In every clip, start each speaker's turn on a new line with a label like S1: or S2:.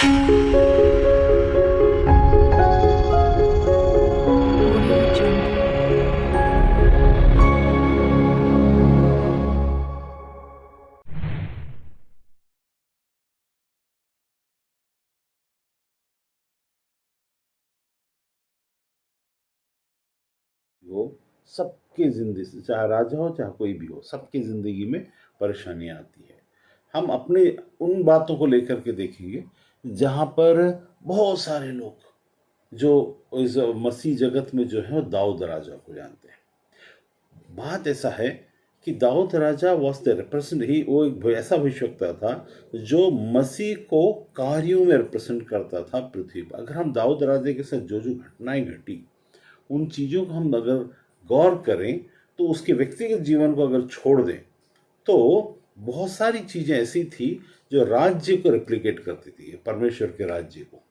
S1: हो, सबके जिंदगी से, चाहे राजा हो चाहे कोई भी हो, सबकी जिंदगी में परेशानियां आती है। हम अपने उन बातों को लेकर के देखेंगे जहां पर बहुत सारे लोग जो इस मसीह जगत में जो है वो दाऊद राजा को जानते हैं। बात ऐसा है कि दाऊद राजा वॉज द रिप्रेजेंट, ही वो एक ऐसा भविष्यवक्ता था जो मसीह को कार्यों में रिप्रेजेंट करता था पृथ्वी पर। अगर हम दाऊद राजा के साथ जो जो घटनाएं घटी, उन चीज़ों को हम अगर गौर करें तो उसके व्यक्तिगत जीवन को अगर छोड़ दें तो बहुत सारी चीज़ें ऐसी थी जो राज्य को रेप्लिकेट करती थी, परमेश्वर के राज्य को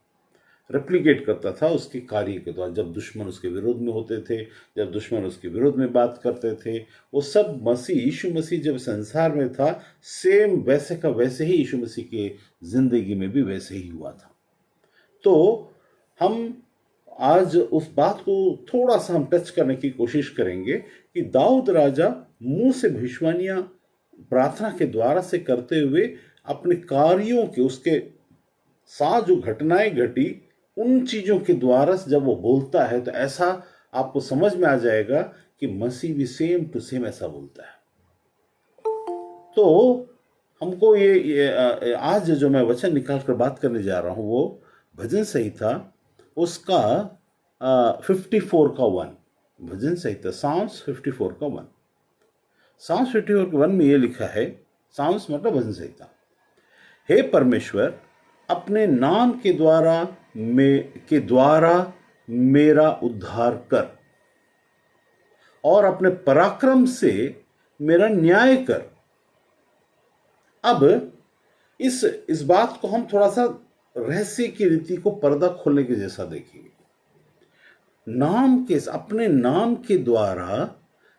S1: रेप्लिकेट करता था उसके कार्य के द्वारा। जब दुश्मन उसके विरोध में होते थे, जब दुश्मन उसके विरोध में बात करते थे, वो सब मसीह, यीशु मसीह जब संसार में था, सेम वैसे का वैसे ही यीशु मसीह की जिंदगी में भी वैसे ही हुआ था। तो हम आज उस बात को थोड़ा सा हम टच करने की कोशिश करेंगे कि दाऊद राजा मुंह से भविष्यवाणियां प्रार्थना के द्वारा से करते हुए अपने कार्यों के, उसके साथ जो घटनाएं घटी, उन चीजों के द्वारा से जब वो बोलता है तो ऐसा आपको समझ में आ जाएगा कि मसीह भी सेम टू सेम ऐसा बोलता है। तो हमको ये आज जो मैं वचन निकाल कर बात करने जा रहा हूं वो भजन संहिता उसका 54 का 1, भजन संहिता साउंड्स 54 का 1। साउंड्स 54 के 1 में ये लिखा है, साउंड्स मतलब भजन संहिता, हे परमेश्वर अपने नाम के द्वारा मेरा उद्धार कर और अपने पराक्रम से मेरा न्याय कर। अब इस बात को हम थोड़ा सा रहस्य की रीति को पर्दा खोलने के जैसा देखेंगे। अपने नाम के द्वारा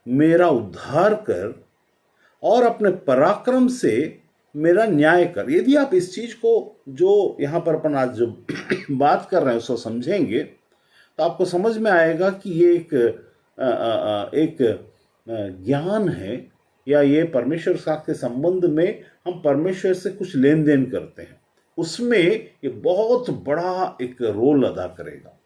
S1: मेरा उद्धार कर और अपने पराक्रम से मेरा न्याय कर। यदि आप इस चीज को जो यहां पर अपन आज जो बात कर रहे हैं उसको समझेंगे तो आपको समझ में आएगा कि ये एक ज्ञान है, या ये परमेश्वर के साथ के संबंध में हम परमेश्वर से कुछ लेन देन करते हैं, उसमें ये बहुत बड़ा एक रोल अदा करेगा।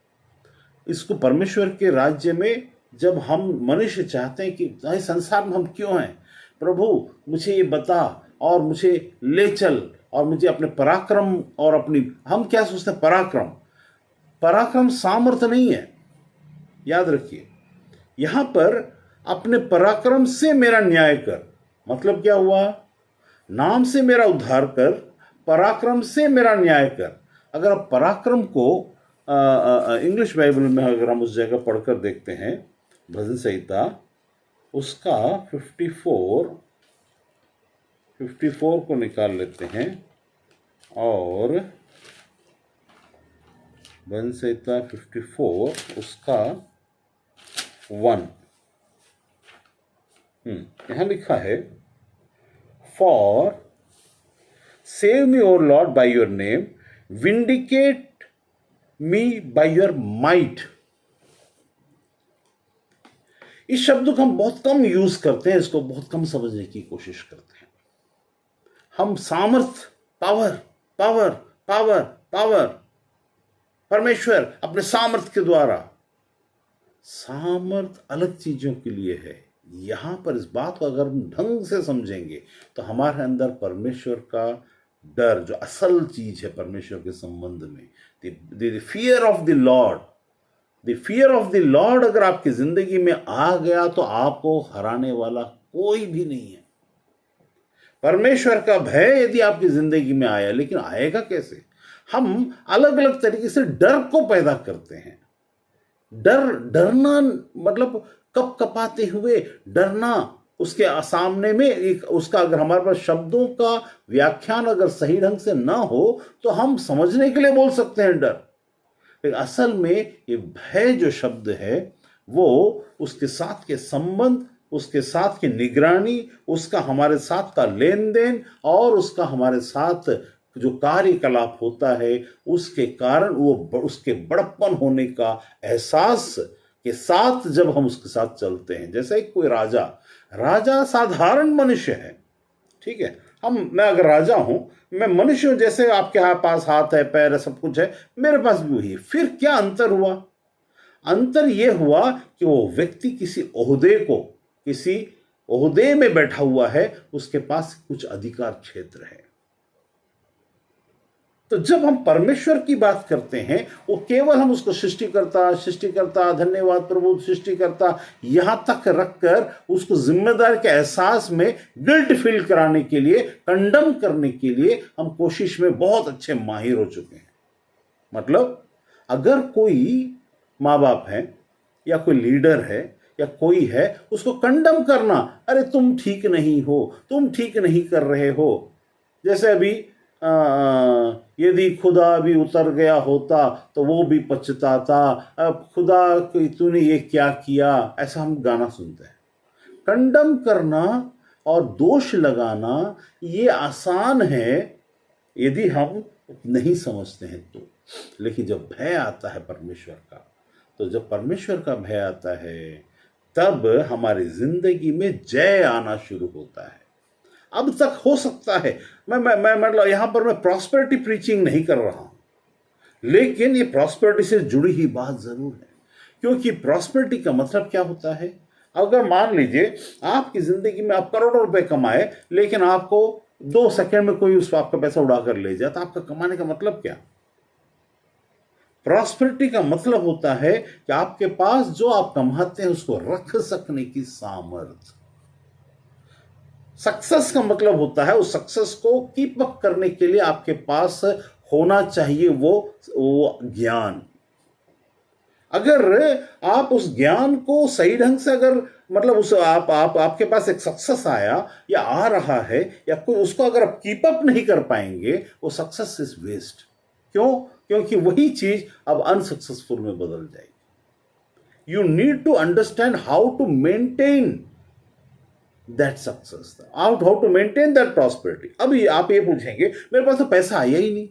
S1: इसको परमेश्वर के राज्य में जब हम मनुष्य चाहते हैं कि संसार में हम क्यों हैं, प्रभु मुझे ये बता और मुझे ले चल और मुझे अपने पराक्रम और अपनी, हम क्या सोचते हैं, पराक्रम सामर्थ्य नहीं है। याद रखिए, यहां पर अपने पराक्रम से मेरा न्याय कर, मतलब क्या हुआ, नाम से मेरा उद्धार कर, पराक्रम से मेरा न्याय कर। अगर आप पराक्रम को इंग्लिश बाइबल में अगर हम उस जगह पढ़कर देखते हैं, भजन संहिता उसका 54 को निकाल लेते हैं और भजन संहिता 54 उसका 1 यहां लिखा है, for save me O Lord by your name, vindicate me by your might. इस शब्द को हम बहुत कम यूज करते हैं, इसको बहुत कम समझने की कोशिश करते हैं। हम सामर्थ, पावर पावर पावर पावर, परमेश्वर अपने सामर्थ के द्वारा, सामर्थ अलग चीजों के लिए है। यहां पर इस बात को अगर हम ढंग से समझेंगे तो हमारे अंदर परमेश्वर का डर, जो असल चीज है परमेश्वर के संबंध में, the fear of the Lord, the fear of the Lord अगर आपकी जिंदगी में आ गया तो आपको हराने वाला कोई भी नहीं है। परमेश्वर का भय यदि आपकी जिंदगी में आया, लेकिन आएगा कैसे, हम अलग अलग तरीके से डर को पैदा करते हैं। डरना मतलब कप कपाते हुए डरना, उसके सामने में एक उसका अगर हमारे पास शब्दों का व्याख्यान अगर सही ढंग से ना हो तो हम समझने के लिए बोल सकते हैं डर, लेकिन असल में ये भय जो शब्द है वो उसके साथ के संबंध, उसके साथ की निगरानी, उसका हमारे साथ का लेन देन और उसका हमारे साथ जो कार्यकलाप होता है उसके कारण वो उसके बड़प्पन होने का एहसास के साथ जब हम उसके साथ चलते हैं, जैसे कोई राजा, राजा साधारण मनुष्य है, ठीक है, मैं अगर राजा हूं, मैं मनुष्य हूं, जैसे आपके पास हाथ है, पैर है, सब कुछ है, मेरे पास भी वही है। फिर क्या अंतर हुआ? अंतर यह हुआ कि वो व्यक्ति किसी ओहदे में बैठा हुआ है, उसके पास कुछ अधिकार क्षेत्र है। तो जब हम परमेश्वर की बात करते हैं, वो केवल हम उसको सृष्टिकर्ता, धन्यवाद प्रभु सृष्टिकर्ता, यहां तक रखकर उसको जिम्मेदार के एहसास में गिल्ट फील कराने के लिए, कंडम करने के लिए हम कोशिश में बहुत अच्छे माहिर हो चुके हैं। मतलब अगर कोई माँ बाप है या कोई लीडर है या कोई है, उसको कंडम करना, अरे तुम ठीक नहीं हो, तुम ठीक नहीं कर रहे हो। जैसे अभी यदि खुदा भी उतर गया होता तो वो भी पछताता, अब खुदा तूने ये क्या किया, ऐसा हम गाना सुनते हैं। कंडम करना और दोष लगाना ये आसान है यदि हम नहीं समझते हैं तो, लेकिन जब भय आता है परमेश्वर का, तो जब परमेश्वर का भय आता है तब हमारी जिंदगी में जय आना शुरू होता है। अब तक हो सकता है, मैं मतलब यहां पर मैं प्रॉस्पेरिटी प्रीचिंग नहीं कर रहा हूं, लेकिन ये प्रॉस्पेरिटी से जुड़ी ही बात जरूर है। क्योंकि प्रॉस्पेरिटी का मतलब क्या होता है? अगर मान लीजिए आपकी जिंदगी में आप करोड़ों रुपए कमाए, लेकिन आपको 2 सेकंड में कोई उस आपका पैसा उड़ा कर ले जाए, तो आपका कमाने का मतलब क्या? प्रॉस्पेरिटी का मतलब होता है कि आपके पास जो आप कमाते हैं उसको रख सकने की सामर्थ्य। सक्सेस का मतलब होता है उस सक्सेस को कीप अप करने के लिए आपके पास होना चाहिए वो ज्ञान। अगर आप उस ज्ञान को सही ढंग से अगर मतलब उस आपके पास एक सक्सेस आया या आ रहा है या कोई, उसको अगर आप कीप अप नहीं कर पाएंगे, वो सक्सेस इज वेस्ट। क्यों? क्योंकि वही चीज अब अनसक्सेसफुल में बदल जाएगी। You need to understand how to maintain that success, how to maintain that prosperity. अभी आप ये पूछेंगे मेरे पास तो पैसा आया ही नहीं,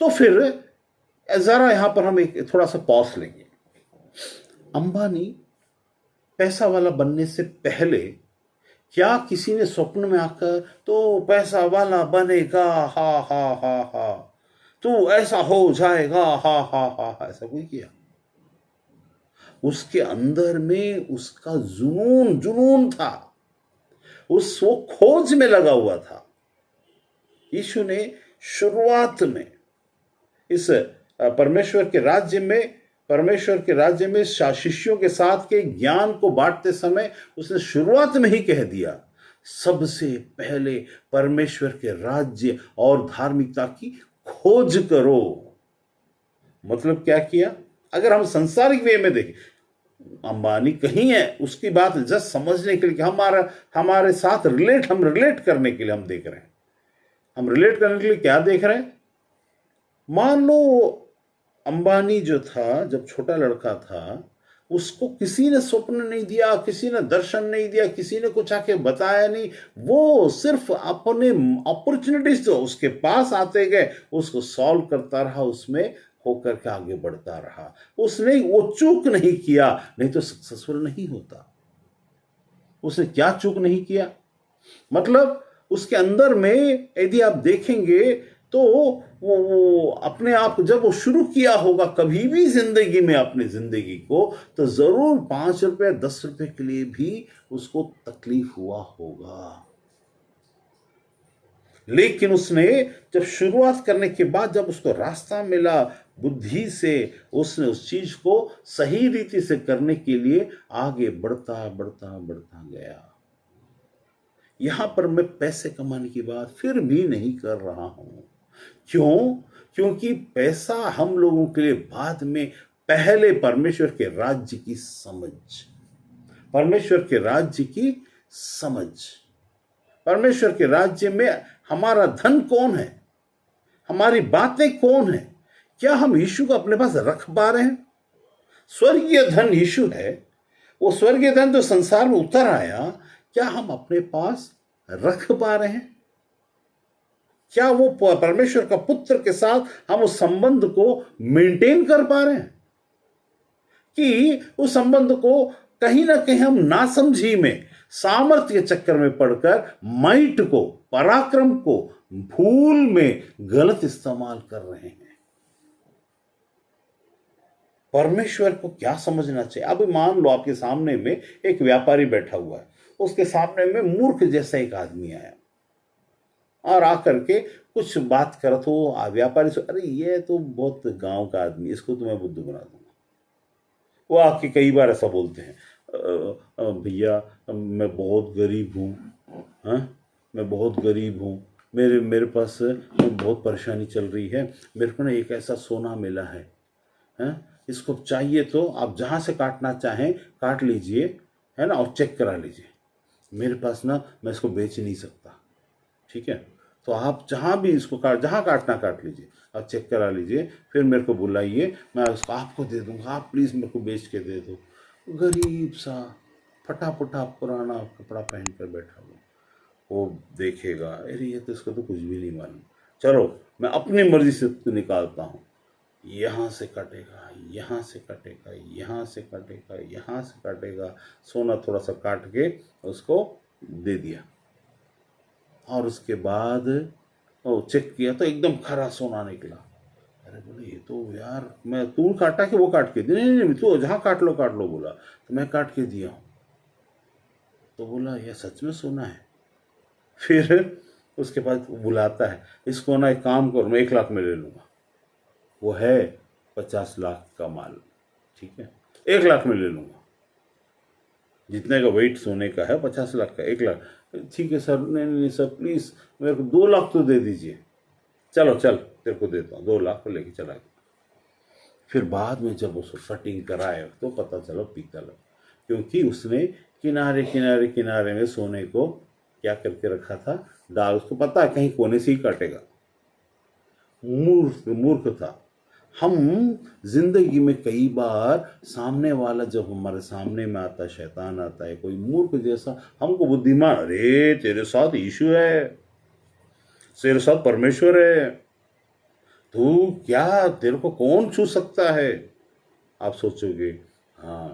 S1: तो फिर जरा यहां पर हम एक थोड़ा सा पॉज लेंगे। अंबानी पैसा वाला बनने से पहले क्या किसी ने स्वप्न में आकर तो पैसा वाला बनेगा, हा हा हा हा, तू ऐसा हो जाएगा, हा हा हा हा, ऐसा कोई किया? उसके अंदर में उसका जुनून था, वो खोज में लगा हुआ था। यीशु ने शुरुआत में इस परमेश्वर के राज्य में शिष्यों के साथ के ज्ञान को बांटते समय उसने शुरुआत में ही कह दिया, सबसे पहले परमेश्वर के राज्य और धार्मिकता की खोज करो। मतलब क्या किया? अगर हम संसारिक वे में देखें, अंबानी कहीं है, उसकी बात जस्ट समझने के लिए कि हमारे साथ हम रिलेट करने के लिए हम देख रहे हैं। हम रिलेट करने के लिए क्या देख रहे हैं? मान लो अंबानी जो था, जब छोटा लड़का था, उसको किसी ने स्वप्न नहीं दिया, किसी ने दर्शन नहीं दिया, किसी ने कुछ आके बताया नहीं, वो सिर्फ अपने अपॉर्चुनिटीज जो उसके पास आते गए उसको सॉल्व करता रहा, उसमें होकर के आगे बढ़ता रहा। उसने वो चूक नहीं किया, नहीं तो सक्सेसफुल नहीं होता। उसने क्या चूक नहीं किया? मतलब उसके अंदर में यदि आप देखेंगे तो वो अपने आप जब वो शुरू किया होगा कभी भी जिंदगी में अपनी जिंदगी को, तो जरूर 5 रुपए 10 रुपए के लिए भी उसको तकलीफ हुआ होगा। लेकिन उसने जब शुरुआत करने के बाद जब उसको रास्ता मिला, बुद्धि से उसने उस चीज को सही रीति से करने के लिए आगे बढ़ता बढ़ता बढ़ता गया। यहां पर मैं पैसे कमाने की बात फिर भी नहीं कर रहा हूं। क्यों? क्योंकि पैसा हम लोगों के लिए बाद में, पहले परमेश्वर के राज्य की समझ, परमेश्वर के राज्य की समझ, परमेश्वर के राज्य में हमारा धन कौन है, हमारी बातें कौन है, क्या हम यीशु को अपने पास रख पा रहे हैं? स्वर्गीय धन यीशु है, वो स्वर्गीय धन जो संसार में उतर आया, क्या हम अपने पास रख पा रहे हैं? क्या वो परमेश्वर का पुत्र के साथ हम उस संबंध को मेंटेन कर पा रहे हैं, कि उस संबंध को कहीं ना कहीं हम नासमझी में, सामर्थ्य के चक्कर में पड़कर माइट को, पराक्रम को भूल में गलत इस्तेमाल कर रहे हैं। परमेश्वर को क्या समझना चाहिए? अब मान लो आपके सामने में एक व्यापारी बैठा हुआ है, उसके सामने में मूर्ख जैसा एक आदमी आया और आकर के कुछ बात करा, तो व्यापारी से, अरे ये तो बहुत गांव का आदमी, इसको तो मैं बुद्धू बना दूंगा। वो आके कई बार ऐसा बोलते हैं, भैया मैं बहुत गरीब हूँ, हाँ मैं बहुत गरीब हूँ, मेरे पास बहुत परेशानी चल रही है, मेरे को ना एक ऐसा सोना मिला है, हैं इसको चाहिए तो आप जहाँ से काटना चाहें काट लीजिए, है ना, और चेक करा लीजिए। मेरे पास ना, मैं इसको बेच नहीं सकता, ठीक है, तो आप जहाँ भी इसको जहाँ काटना काट लीजिए, आप चेक करा लीजिए, फिर मेरे को बुलाइए, मैं उसको आपको दे दूँगा, आप प्लीज़ मेरे को बेच के दे दो। गरीब सा फटा फटा पुराना कपड़ा पहन कर बैठा हुआ, वो देखेगा, अरे ये तो इसको तो कुछ भी नहीं मालूम, चलो मैं अपनी मर्जी से निकालता हूँ, यहाँ से कटेगा, यहाँ से कटेगा, यहाँ से कटेगा, यहाँ से कटेगा, सोना थोड़ा सा काट के उसको दे दिया, और उसके बाद वो चेक किया तो एकदम खरा सोना निकला। अरे बोले ये तो यार, मैं तू काटा कि वो काट के दिया? नहीं नहीं, तू जहाँ काट लो बोला, तो मैं काट के दिया हूँ। तो बोला ये सच में सोना है? फिर उसके बाद बुलाता है, इसको ना एक काम करो, मैं 1 लाख में ले लूँगा। वो है 50 लाख का माल, ठीक है, 1 लाख में ले लूँगा, जितने का वेट सोने का है 50 लाख का, 1 लाख, ठीक है सर, नहीं नहीं सर प्लीज़ मेरे को 2 लाख तो दे दीजिए, चलो चल तेरे को देता हूँ, 2 लाख को लेके चला गया। फिर बाद में जब उसको कटिंग कराए तो पता चला पीतल, क्योंकि उसने किनारे किनारे किनारे में सोने को क्या करके रखा था, डाल, उसको पता है कहीं कोने से ही काटेगा, मूर्ख था। हम जिंदगी में कई बार सामने वाला जब हमारे सामने में आता है, शैतान आता है कोई मूर्ख जैसा, हमको बुद्धिमान, अरे तेरे साथ यीशु है, तेरे साथ परमेश्वर है, तू क्या, तेरे को कौन छू सकता है? आप सोचोगे हाँ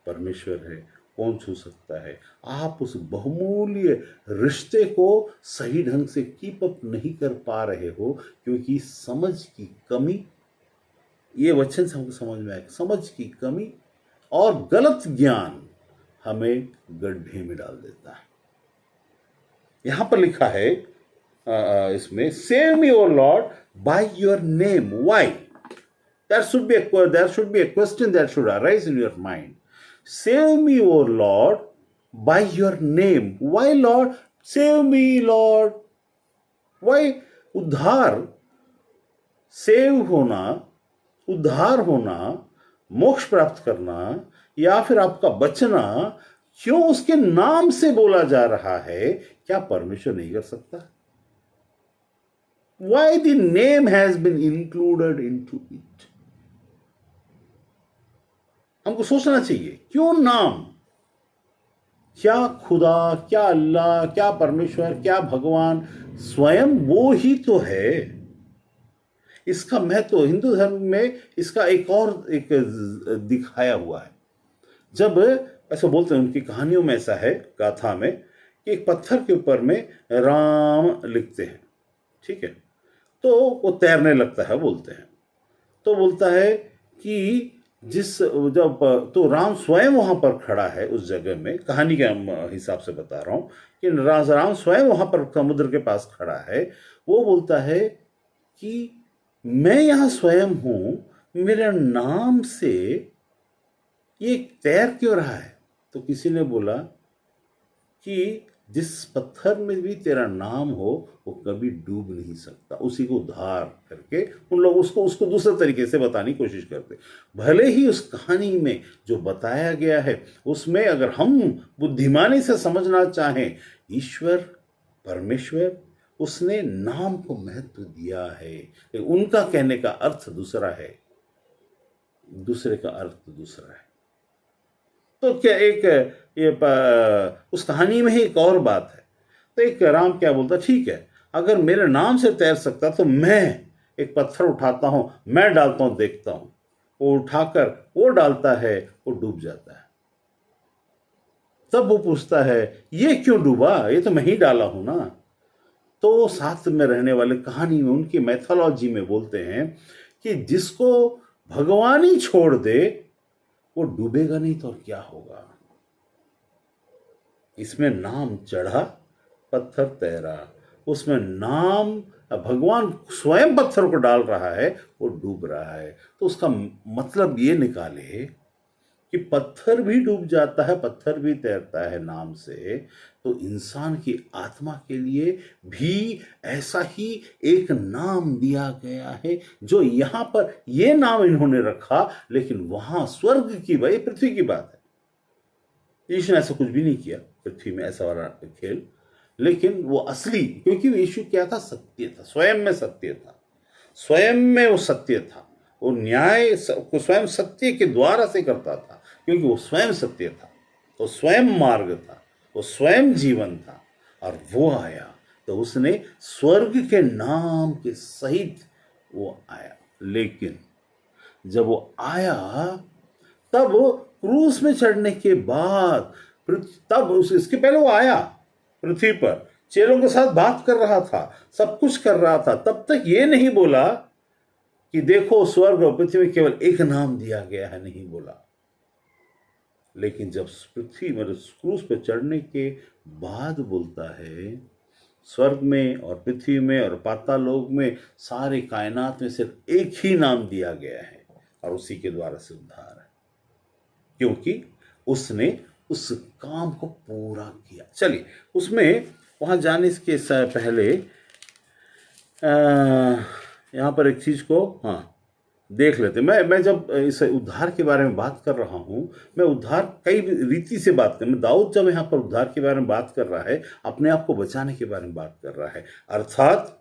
S1: परमेश्वर है, कौन छू सकता है? आप उस बहुमूल्य रिश्ते को सही ढंग से कीप अप नहीं कर पा रहे हो, क्योंकि समझ की कमी, ये वचन हमको समझ में आए, समझ की कमी और गलत ज्ञान हमें गड्ढे में डाल देता है। यहां पर लिखा है इसमें, save me O Lord by your name. Why? there should be a question that should arise in your mind. Save me, O Lord, by your name. Why, Lord? Save me, Lord. Why? उद्धार, save होना, उद्धार होना, मोक्ष प्राप्त करना, या फिर आपका बचना क्यों उसके नाम से बोला जा रहा है? क्या परमेश्वर नहीं कर सकता? Why the name has been included into it? हमको सोचना चाहिए, क्यों नाम? क्या खुदा, क्या अल्लाह, क्या परमेश्वर, क्या भगवान, स्वयं वो ही तो है। इसका महत्व हिंदू धर्म में इसका एक दिखाया हुआ है। जब ऐसा बोलते हैं, उनकी कहानियों में ऐसा है, गाथा में, कि एक पत्थर के ऊपर में राम लिखते हैं, ठीक है, तो वो तैरने लगता है, बोलते हैं, तो बोलता है कि जब तो राम स्वयं वहां पर खड़ा है उस जगह में, कहानी के हिसाब से बता रहा हूं कि राम स्वयं वहां पर समुद्र के पास खड़ा है। वो बोलता है कि मैं यहां स्वयं हूं, मेरे नाम से ये तैर क्यों रहा है? तो किसी ने बोला कि जिस पत्थर में भी तेरा नाम हो वो कभी डूब नहीं सकता। उसी को उद्धार करके उन लोग उसको दूसरे तरीके से बताने की कोशिश करते। भले ही उस कहानी में जो बताया गया है उसमें अगर हम बुद्धिमानी से समझना चाहें, ईश्वर परमेश्वर उसने नाम को महत्व दिया है। उनका कहने का अर्थ दूसरा है, दूसरे का अर्थ दूसरा है। तो क्या उस कहानी में ही एक और बात है। तो एक राम क्या बोलता, ठीक है अगर मेरे नाम से तैर सकता तो मैं एक पत्थर उठाता हूं, मैं डालता हूं, देखता हूं, वो उठाकर वो डालता है, वो डूब जाता है। तब वो पूछता है ये क्यों डूबा, ये तो मैं ही डाला हूं ना। तो साथ में रहने वाले कहानी में उनकी मैथोलॉजी में बोलते हैं कि जिसको भगवान ही छोड़ दे वो डूबेगा नहीं तो और क्या होगा। इसमें नाम चढ़ा, पत्थर तैरा। उसमें नाम भगवान स्वयं पत्थर को डाल रहा है, वो डूब रहा है। तो उसका मतलब ये निकाले कि पत्थर भी डूब जाता है, पत्थर भी तैरता है नाम से। तो इंसान की आत्मा के लिए भी ऐसा ही एक नाम दिया गया है, जो यहां पर ये नाम इन्होंने रखा, लेकिन वहां स्वर्ग की, भाई पृथ्वी की बात है। यीशु ने ऐसा कुछ भी नहीं किया पृथ्वी में, ऐसा वाला खेल। लेकिन वो असली, क्योंकि यीशु क्या था, सत्य था, स्वयं में सत्य था, स्वयं में वो सत्य था। वो न्याय को स्वयं सत्य के द्वारा से करता था, क्योंकि वो स्वयं सत्य था, वो स्वयं मार्ग था, वो स्वयं जीवन था। और वो आया तो उसने स्वर्ग के नाम के सहित वो आया। लेकिन जब वो आया तब क्रूस में चढ़ने के बाद, तब इसके पहले वो आया पृथ्वी पर, चेलों के साथ बात कर रहा था, सब कुछ कर रहा था, तब तक ये नहीं बोला कि देखो स्वर्ग और पृथ्वी में केवल एक नाम दिया गया है, नहीं बोला। लेकिन जब पृथ्वी मतलब क्रूस पर चढ़ने के बाद बोलता है, स्वर्ग में और पृथ्वी में और पातालोक में सारे कायनात में सिर्फ एक ही नाम दिया गया है, और उसी के द्वारा से उद्धार है, क्योंकि उसने उस काम को पूरा किया। चलिए उसमें वहां जाने के पहले यहाँ पर एक चीज को देख लेते। मैं जब इस उद्धार के बारे में बात कर रहा हूं, मैं उद्धार कई रीति से बात कर, मैं दाऊद जब यहाँ पर उद्धार के बारे में बात कर रहा है, अपने आप को बचाने के बारे में बात कर रहा है। अर्थात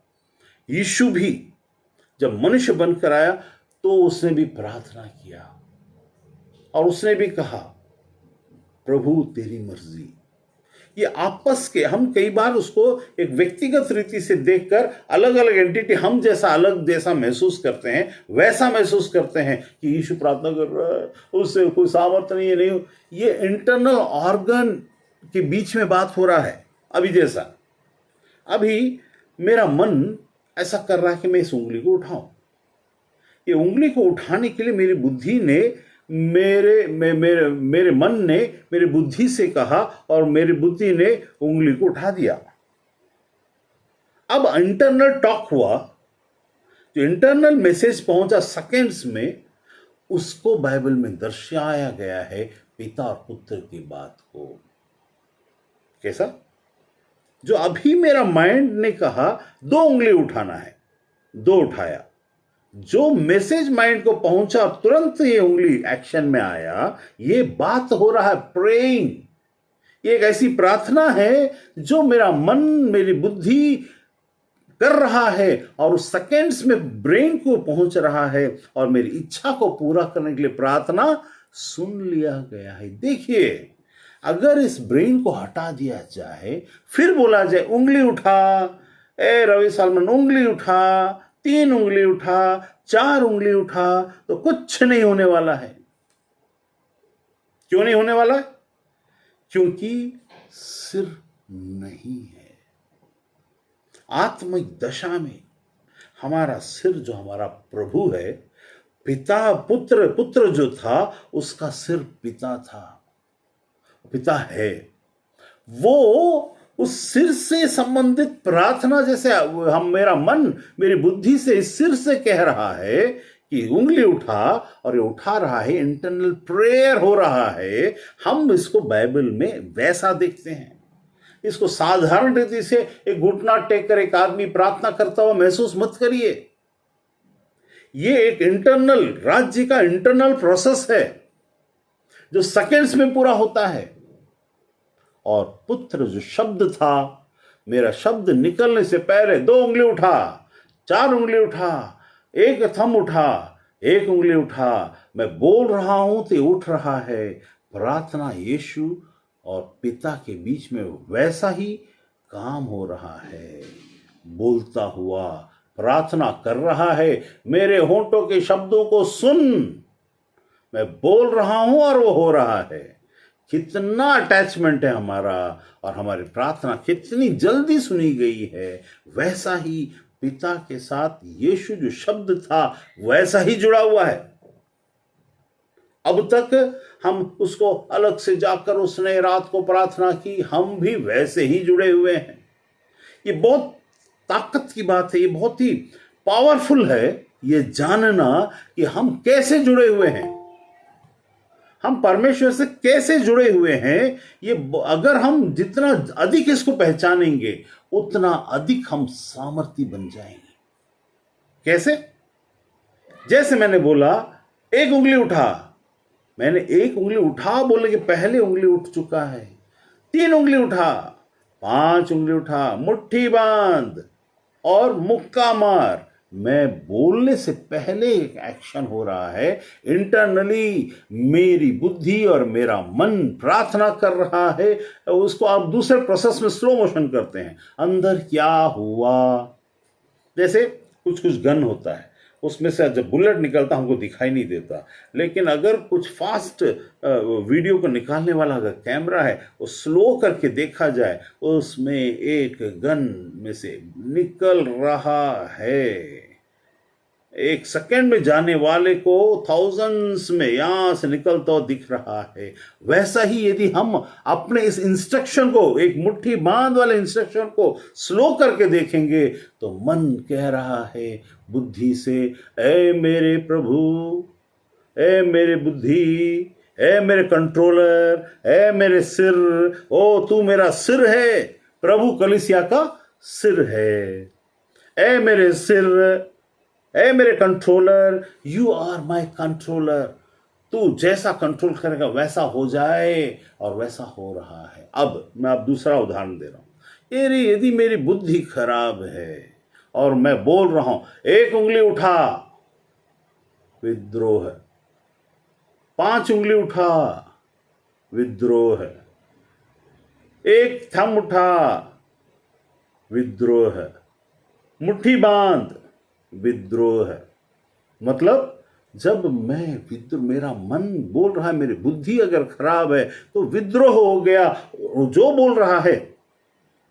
S1: यीशु भी जब मनुष्य बनकर आया तो उसने भी प्रार्थना किया, और उसने भी कहा प्रभु तेरी मर्जी। ये आपस के, हम कई बार उसको एक व्यक्तिगत रीति से देखकर अलग अलग एंटिटी, हम जैसा अलग जैसा महसूस करते हैं, वैसा महसूस करते हैं कि यीशु प्रार्थना कर रहा है, उससे कोई सामर्थ्य नहीं है, नहीं। ये इंटरनल ऑर्गन के बीच में बात हो रहा है। अभी जैसा अभी मेरा मन ऐसा कर रहा है कि मैं इस उंगली को उठाऊं, ये उंगली को उठाने के लिए मेरी बुद्धि ने मेरे मन ने मेरी बुद्धि से कहा, और मेरी बुद्धि ने उंगली को उठा दिया। अब इंटरनल टॉक हुआ, जो इंटरनल मैसेज पहुंचा सेकंड्स में, उसको बाइबल में दर्शाया गया है पिता और पुत्र की बात को। कैसा? जो अभी मेरा माइंड ने कहा 2 उंगली उठाना है, 2 उठाया, जो मैसेज माइंड को पहुंचा तुरंत ये उंगली एक्शन में आया। ये बात हो रहा है प्रेइंग, ये एक ऐसी प्रार्थना है जो मेरा मन, मेरी बुद्धि कर रहा है, और उस सेकेंड्स में ब्रेन को पहुंच रहा है, और मेरी इच्छा को पूरा करने के लिए प्रार्थना सुन लिया गया है। देखिए, अगर इस ब्रेन को हटा दिया जाए, फिर बोला जाए उंगली उठा, ए रवि सलमान उंगली उठा, 3 उंगली उठा, 4 उंगली उठा, तो कुछ नहीं होने वाला है। क्यों नहीं होने वाला है? क्योंकि सिर नहीं है। आत्मिक दशा में हमारा सिर, जो हमारा प्रभु है, पिता पुत्र जो था, उसका सिर पिता था, पिता है। वो उस सिर से संबंधित प्रार्थना, जैसे हम, मेरा मन मेरी बुद्धि से इस सिर से कह रहा है कि उंगली उठा, और ये उठा रहा है, इंटरनल प्रेयर हो रहा है। हम इसको बाइबल में वैसा देखते हैं। इसको साधारण रीति से एक घुटना टेक कर एक आदमी प्रार्थना करता हुआ महसूस मत करिए। ये एक इंटरनल, राज्य का इंटरनल प्रोसेस है, जो सेकंड्स में पूरा होता है। और पुत्र जो शब्द था, मेरा शब्द निकलने से पहले 2 उंगली उठा, 4 उंगली उठा, 1 थंब उठा, 1 उंगली उठा, मैं बोल रहा हूं तो उठ रहा है। प्रार्थना यीशु और पिता के बीच में वैसा ही काम हो रहा है। बोलता हुआ प्रार्थना कर रहा है, मेरे होंठों के शब्दों को सुन, मैं बोल रहा हूं और वो हो रहा है। कितना अटैचमेंट है हमारा, और हमारी प्रार्थना कितनी जल्दी सुनी गई है। वैसा ही पिता के साथ यीशु जो शब्द था वैसा ही जुड़ा हुआ है। अब तक हम उसको अलग से जाकर उसने रात को प्रार्थना की, हम भी वैसे ही जुड़े हुए हैं। ये बहुत ताकत की बात है, ये बहुत ही पावरफुल है ये जानना कि हम कैसे जुड़े हुए हैं, हम परमेश्वर से कैसे जुड़े हुए हैं। ये अगर हम जितना अधिक इसको पहचानेंगे उतना अधिक हम सामर्थी बन जाएंगे। कैसे? जैसे मैंने बोला एक उंगली उठा, मैंने एक उंगली उठा बोलने के पहले उंगली उठ चुका है। 3 उंगली उठा, 5 उंगली उठा, मुट्ठी बांध और मुक्का मार। मैं बोलने से पहले एक एक्शन हो रहा है। इंटरनली मेरी बुद्धि और मेरा मन प्रार्थना कर रहा है। उसको आप दूसरे प्रोसेस में स्लो मोशन करते हैं। अंदर क्या हुआ? जैसे कुछ कुछ गन होता है, उसमें से जब बुलेट निकलता हमको दिखाई नहीं देता, लेकिन अगर कुछ फास्ट वीडियो को निकालने वाला अगर कैमरा है, वो स्लो करके देखा जाए, उसमें एक गन में से निकल रहा है। 1 सेकेंड में जाने वाले को थाउजेंड्स में यहां से निकलता हुआ दिख रहा है। वैसा ही यदि हम अपने इस इंस्ट्रक्शन को, एक मुट्ठी बांध वाले इंस्ट्रक्शन को स्लो करके देखेंगे तो मन कह रहा है बुद्धि से, ए मेरे प्रभु, ए मेरे बुद्धि, ए मेरे कंट्रोलर, ए मेरे सिर, ओ तू मेरा सिर है। प्रभु कलीसिया का सिर है। ए मेरे सिर, ए मेरे controller, you are my controller. तू जैसा कंट्रोल करेगा वैसा हो जाए, और वैसा हो रहा है। अब मैं आप दूसरा उदाहरण दे रहा हूं। यदि मेरी बुद्धि खराब है और मैं बोल रहा हूं, एक उंगली उठा, विद्रोह। 5 उंगली उठा, विद्रोह। एक थंब उठा, विद्रोह। मुट्ठी बांध, विद्रोह है। मतलब जब मैं मेरा मन बोल रहा है, मेरी बुद्धि अगर खराब है तो विद्रोह हो गया। जो बोल रहा है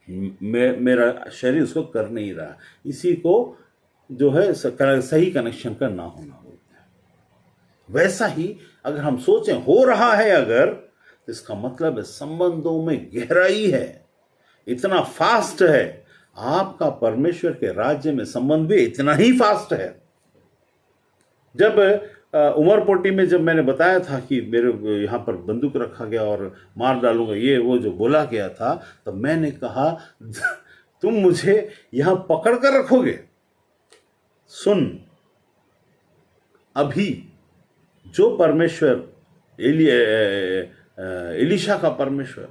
S1: मेरा शरीर उसको कर नहीं रहा। इसी को जो है सही कनेक्शन का ना होना बोलते हैं। वैसा ही अगर हम सोचें हो रहा है अगर, तो इसका मतलब है संबंधों में गहराई है, इतना फास्ट है। आपका परमेश्वर के राज्य में संबंध भी इतना ही फास्ट है। जब उमरपोटी में जब मैंने बताया था कि मेरे यहाँ पर बंदूक रखा गया और मार डालूंगा, ये वो जो बोला गया था, तो मैंने कहा तुम मुझे यहाँ पकड़ कर रखोगे? सुन, अभी जो परमेश्वर एलीशा का परमेश्वर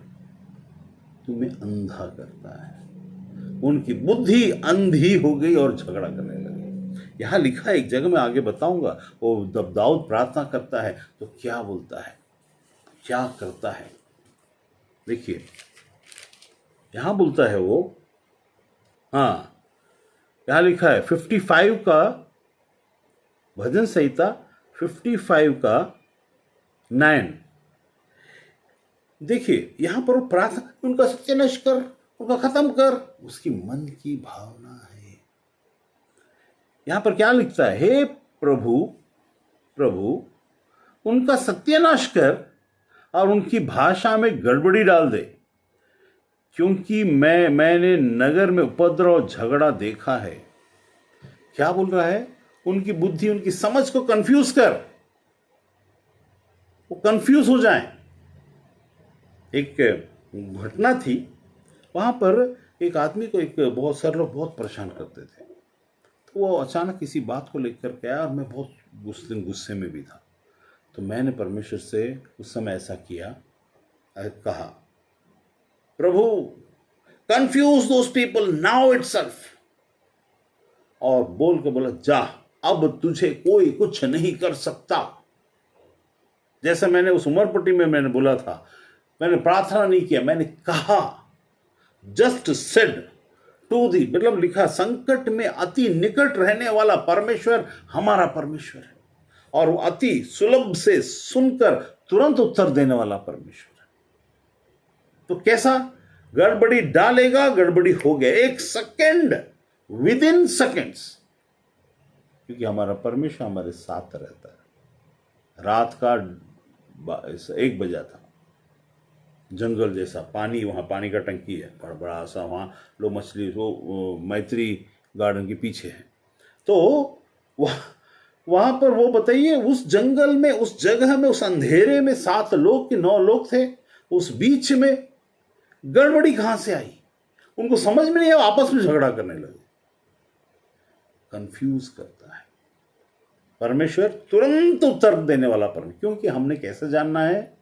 S1: तुम्हें अंधा करता है, उनकी बुद्धि अंधी हो गई और झगड़ा करने लगे। यहां लिखा है एक जगह, मैं आगे बताऊंगा, वो जब दाऊद प्रार्थना करता है तो क्या बोलता है, क्या करता है। देखिए यहां बोलता है वो, हाँ यहां लिखा है 55 का भजन संहिता 55 का 9। देखिए यहां पर वो प्रार्थना, उनका सत्यानाश कर, उनका खत्म कर, उसकी मन की भावना है। यहां पर क्या लिखता है, हे प्रभु प्रभु उनका सत्यानाश कर और उनकी भाषा में गड़बड़ी डाल दे, क्योंकि मैंने नगर में उपद्रव झगड़ा देखा है। क्या बोल रहा है? उनकी बुद्धि, उनकी समझ को कंफ्यूज कर, वो कंफ्यूज हो जाए। एक घटना थी, वहां पर एक आदमी को एक बहुत सारे लोग बहुत परेशान करते थे। तो वो अचानक किसी बात को लेकर के आया और मैं बहुत गुस्से में भी था। तो मैंने परमेश्वर से उस समय ऐसा किया, कहा प्रभु confuse those people now itself, और बोल के बोला जा, अब तुझे कोई कुछ नहीं कर सकता। जैसे मैंने उस उमरपट्टी में मैंने बोला था, मैंने प्रार्थना नहीं किया, मैंने कहा, जस्ट सेड टू दी मतलब लिखा संकट में अति निकट रहने वाला परमेश्वर हमारा परमेश्वर है, और वो अति सुलभ से सुनकर तुरंत उत्तर देने वाला परमेश्वर है। तो कैसा? गड़बड़ी डालेगा, गड़बड़ी हो गया, एक सेकेंड, विद इन सेकेंड्स, क्योंकि हमारा परमेश्वर हमारे साथ रहता है। रात का 1 बजा था, जंगल जैसा पानी, वहाँ पानी का टंकी है बड़ा सा, वहाँ लो मछली, वो मैत्री गार्डन के पीछे है। तो वहाँ पर वो बताइए, उस जंगल में, उस जगह में, उस अंधेरे में 7 लोग कि 9 लोग थे, उस बीच में गड़बड़ी कहाँ से आई? उनको समझ में नहीं आया, आपस में झगड़ा करने लगे। कंफ्यूज करता है परमेश्वर, तुरंत उत्तर देने वाला परमेश्वर। क्योंकि हमने कैसे जानना है?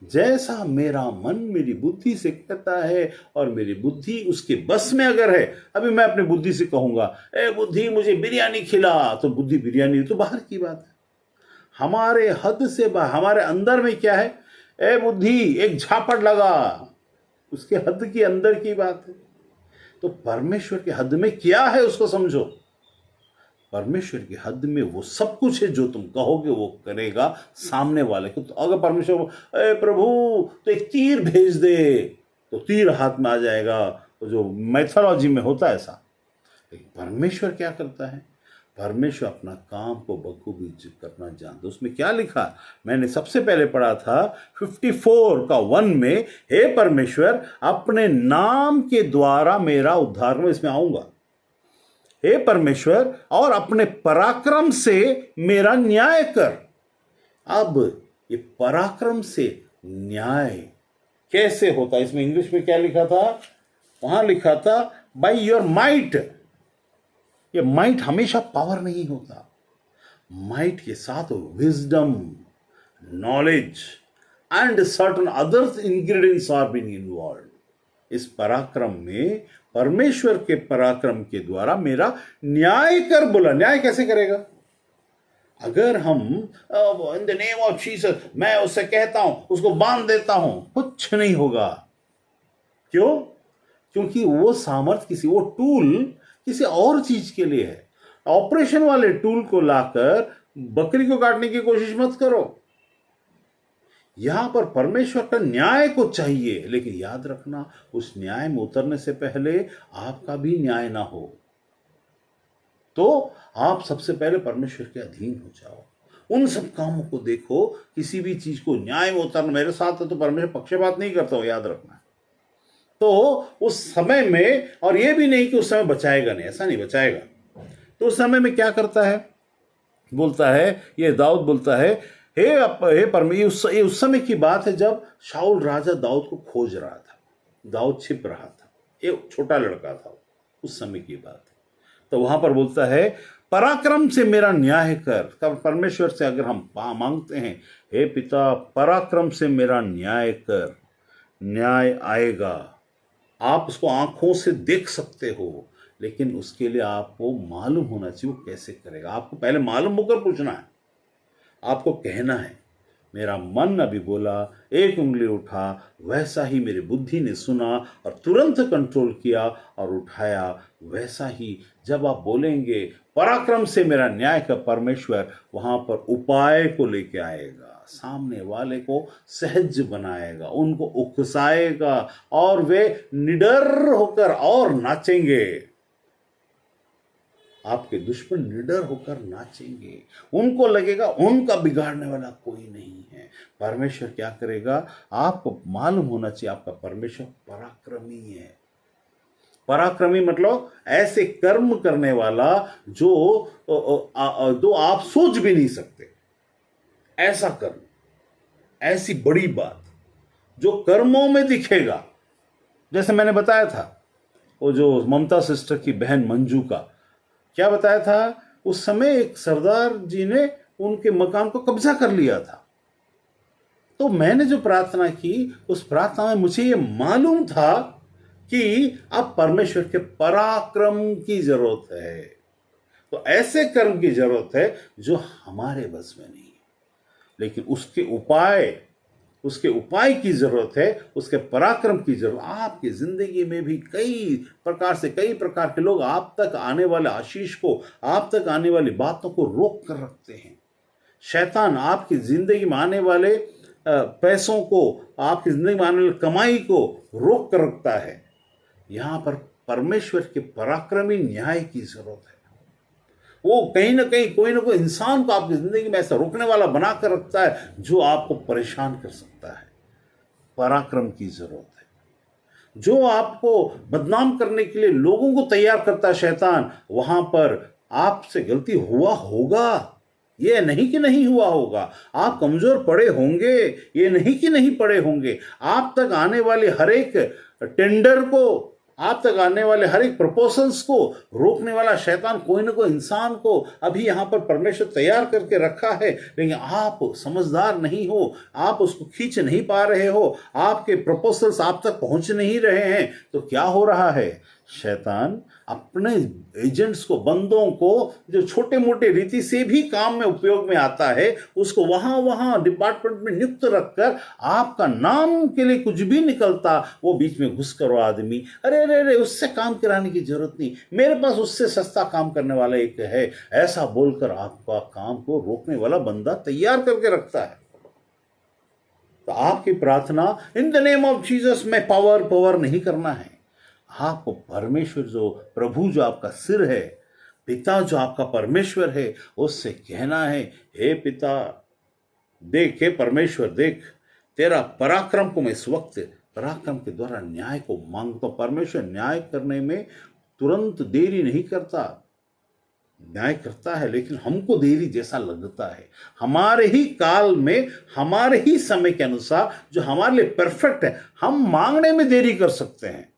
S1: जैसा मेरा मन मेरी बुद्धि से कहता है और मेरी बुद्धि उसके बस में अगर है। अभी मैं अपनी बुद्धि से कहूंगा, ए बुद्धि मुझे बिरयानी खिला, तो बुद्धि बिरयानी तो बाहर की बात है, हमारे हद से बाहर। हमारे अंदर में क्या है? ए बुद्धि एक झापड़ लगा, उसके हद के अंदर की बात है। तो परमेश्वर के हद में क्या है उसको समझो। परमेश्वर की हद में वो सब कुछ है, जो तुम कहोगे वो करेगा सामने वाले को। तो अगर परमेश्वर ए प्रभु तो एक तीर भेज दे, तो तीर हाथ में आ जाएगा, तो जो मैथोलॉजी में होता है ऐसा। लेकिन परमेश्वर क्या करता है? परमेश्वर अपना काम को बखूबी करना जानता। उसमें क्या लिखा? मैंने सबसे पहले पढ़ा था 54 का 1 में, हे परमेश्वर अपने नाम के द्वारा मेरा उद्धार, में इसमें आऊंगा, हे परमेश्वर और अपने पराक्रम से मेरा न्याय कर। अब ये पराक्रम से न्याय कैसे होता है? इसमें इंग्लिश में क्या लिखा था? वहां लिखा था बाय योर माइट। ये माइट हमेशा पावर नहीं होता, माइट के साथ wisdom, knowledge and certain other ingredients are being involve. इस पराक्रम में परमेश्वर के पराक्रम के द्वारा मेरा न्याय कर बोला। न्याय कैसे करेगा? अगर हम इन द नेम ऑफ जीसस मैं उससे कहता हूं, उसको बांध देता हूं, कुछ नहीं होगा। क्यों? क्योंकि वो सामर्थ किसी, वो टूल किसी और चीज के लिए है। ऑपरेशन वाले टूल को लाकर बकरी को काटने की कोशिश मत करो। यहां पर परमेश्वर का न्याय को चाहिए, लेकिन याद रखना उस न्याय में उतरने से पहले आपका भी न्याय ना हो। तो आप सबसे पहले परमेश्वर के अधीन हो जाओ, उन सब कामों को देखो। किसी भी चीज को न्याय में उतरना, मेरे साथ है तो परमेश्वर पक्षपात नहीं करता हो, याद रखना। तो उस समय में, और ये भी नहीं कि उस समय बचाएगा नहीं, ऐसा नहीं, बचाएगा। तो उस समय में क्या करता है? बोलता है, ये दाऊद बोलता है, हे परमेश्वर, ये उस समय की बात है जब शाऊल राजा दाऊद को खोज रहा था, दाऊद छिप रहा था, एक छोटा लड़का था, उस समय की बात है। तो वहां पर बोलता है पराक्रम से मेरा न्याय कर। तब परमेश्वर से अगर हम मांगते हैं, हे पिता पराक्रम से मेरा न्याय कर, न्याय आएगा। आप उसको आंखों से देख सकते हो, लेकिन उसके लिए आपको मालूम होना चाहिए वो कैसे करेगा। आपको पहले मालूम होकर पूछना है, आपको कहना है मेरा मन अभी बोला, एक उंगली उठा, वैसा ही मेरी बुद्धि ने सुना और तुरंत कंट्रोल किया और उठाया। वैसा ही जब आप बोलेंगे पराक्रम से मेरा न्याय का, परमेश्वर वहां पर उपाय को लेके आएगा, सामने वाले को सहज बनाएगा, उनको उकसाएगा और वे निडर होकर और नाचेंगे। आपके दुश्मन निडर होकर नाचेंगे, उनको लगेगा उनका बिगाड़ने वाला कोई नहीं है। परमेश्वर क्या करेगा? आपको मालूम होना चाहिए आपका परमेश्वर पराक्रमी है। पराक्रमी मतलब ऐसे कर्म करने वाला जो आप सोच भी नहीं सकते, ऐसा कर्म, ऐसी बड़ी बात जो कर्मों में दिखेगा। जैसे मैंने बताया था वो जो ममता सिस्टर की बहन मंजू का, क्या बताया था? उस समय एक सरदार जी ने उनके मकान को कब्जा कर लिया था। तो मैंने जो प्रार्थना की, उस प्रार्थना में मुझे ये मालूम था कि अब परमेश्वर के पराक्रम की जरूरत है। तो ऐसे कर्म की जरूरत है जो हमारे बस में नहीं है, लेकिन उसके उपाय उसके उपाय की जरूरत है, उसके पराक्रम की जरूरत। आपकी जिंदगी में भी कई प्रकार के लोग आप तक आने वाले आशीष को, आप तक आने वाली बातों को रोक कर रखते हैं। शैतान आपकी जिंदगी में आने वाले पैसों को, आपकी जिंदगी में आने वाली कमाई को रोक कर रखता है। यहां पर परमेश्वर के पराक्रमी न्याय की जरूरत है। वो कहीं ना कहीं कोई ना कोई इंसान को आपकी जिंदगी में ऐसा रोकने वाला बना कर रखता है जो आपको परेशान कर सकता है। पराक्रम की जरूरत है। जो आपको बदनाम करने के लिए लोगों को तैयार करता है शैतान, वहां पर आपसे गलती हुआ होगा, ये नहीं कि नहीं हुआ होगा। आप कमजोर पड़े होंगे, ये नहीं कि नहीं पड़े होंगे। आप तक आने वाले हर एक टेंडर को, आप तक आने वाले हर एक प्रपोजल्स को रोकने वाला शैतान कोई ना कोई इंसान को अभी यहां पर परमेश्वर तैयार करके रखा है, लेकिन आप समझदार नहीं हो, आप उसको खींच नहीं पा रहे हो, आपके प्रपोजल्स आप तक पहुंच नहीं रहे हैं। तो क्या हो रहा है? शैतान अपने एजेंट्स को, बंदों को, जो छोटे मोटे रीति से भी काम में उपयोग में आता है, उसको वहां वहां डिपार्टमेंट में नियुक्त रखकर आपका नाम के लिए कुछ भी निकलता, वो बीच में घुस कर आदमी, अरे अरे अरे उससे काम कराने की जरूरत नहीं, मेरे पास उससे सस्ता काम करने वाला एक है, ऐसा बोलकर आपका काम को रोकने वाला बंदा तैयार करके रखता है। तो आपकी प्रार्थना इन द नेम ऑफ जीसस में पावर नहीं करना है। आपको परमेश्वर, जो प्रभु, जो आपका सिर है, पिता जो आपका परमेश्वर है, उससे कहना है, हे पिता देख, हे परमेश्वर देख, तेरा पराक्रम को मैं इस वक्त पराक्रम के द्वारा न्याय को मांगता हूं। परमेश्वर न्याय करने में तुरंत देरी नहीं करता, न्याय करता है, लेकिन हमको देरी जैसा लगता है। हमारे ही काल में, हमारे ही समय के अनुसार जो हमारे लिए परफेक्ट है, हम मांगने में देरी कर सकते हैं।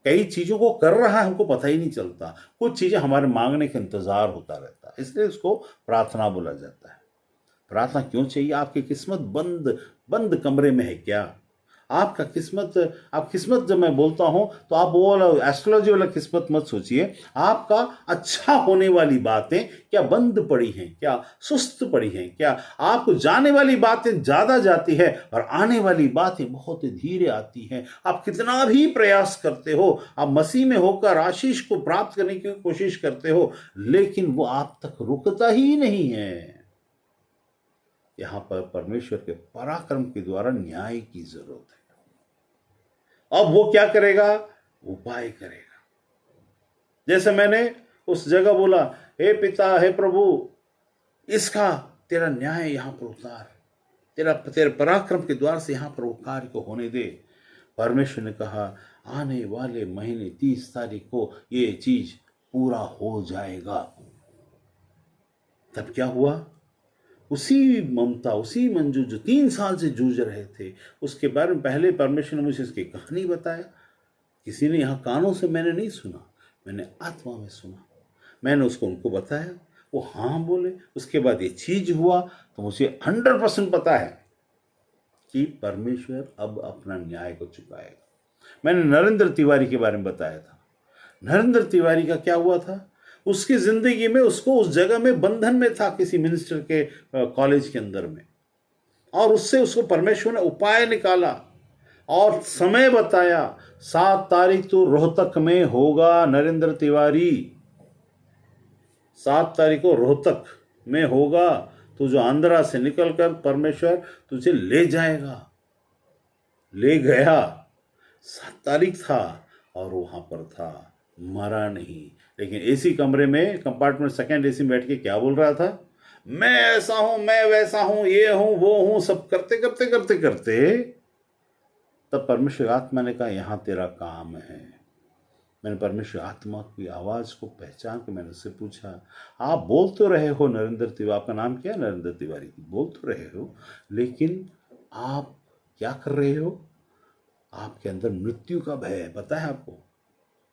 S1: कई चीजों को कर रहा है, हमको पता ही नहीं चलता। कुछ चीजें हमारे मांगने का इंतजार होता रहता है, इसलिए इसको प्रार्थना बोला जाता है। प्रार्थना क्यों चाहिए? आपकी किस्मत बंद बंद कमरे में है क्या? आपका किस्मत, आप किस्मत जब मैं बोलता हूं तो आप वो वाला एस्ट्रोलॉजी वाला किस्मत मत सोचिए। आपका अच्छा होने वाली बातें क्या बंद पड़ी हैं, क्या सुस्त पड़ी हैं, क्या आपको जाने वाली बातें ज्यादा जाती है और आने वाली बातें बहुत धीरे आती हैं। आप कितना भी प्रयास करते हो, आप मसीह में होकर आशीष को प्राप्त करने की कोशिश करते हो, लेकिन वो आप तक रुकता ही नहीं है। यहां पर परमेश्वर के पराक्रम के द्वारा न्याय की जरूरत है। अब वो क्या करेगा? उपाय करेगा। जैसे मैंने उस जगह बोला, हे पिता, हे प्रभु, इसका तेरा न्याय यहां पर उतार, तेरे पराक्रम के द्वार से यहां पर वो कार्य को होने दे। परमेश्वर ने कहा, आने वाले महीने 30 तारीख को ये चीज पूरा हो जाएगा। तब क्या हुआ? उसी ममता, उसी मंजू जो 3 साल से जूझ रहे थे, उसके बारे में पहले परमेश्वर ने मुझे इसकी कहानी बताया। किसी ने यहाँ कानों से मैंने नहीं सुना, मैंने आत्मा में सुना। मैंने उसको उनको बताया, वो हाँ बोले। उसके बाद ये चीज हुआ तो मुझे 100% पता है कि परमेश्वर अब अपना न्याय को चुकाएगा। मैंने नरेंद्र तिवारी के बारे में बताया था। नरेंद्र तिवारी का क्या हुआ था? उसकी जिंदगी में, उसको उस जगह में बंधन में था, किसी मिनिस्टर के कॉलेज के अंदर में, और उससे उसको परमेश्वर ने उपाय निकाला और समय बताया। 7 तारीख तो रोहतक में होगा नरेंद्र तिवारी, 7 तारीख को रोहतक में होगा। तो जो आंध्रा से निकलकर परमेश्वर तुझे ले जाएगा। ले गया, 7 तारीख था और वहां पर था, मरा नहीं। लेकिन एसी कमरे में, कंपार्टमेंट सेकंड एसी में बैठ के क्या बोल रहा था? मैं ऐसा हूं, मैं वैसा हूं, ये हूं, वो हूं, सब करते करते करते करते तब परमेश्वर आत्मा ने कहा, यहां तेरा काम है। मैंने परमेश्वर आत्मा की आवाज को पहचान के मैंने उससे पूछा, आप बोल तो रहे हो नरेंद्र तिवारी, आपका नाम क्या है? नरेंद्र तिवारी। बोल तो रहे हो, लेकिन आप क्या कर रहे हो? आपके अंदर मृत्यु का भय है, पता है आपको?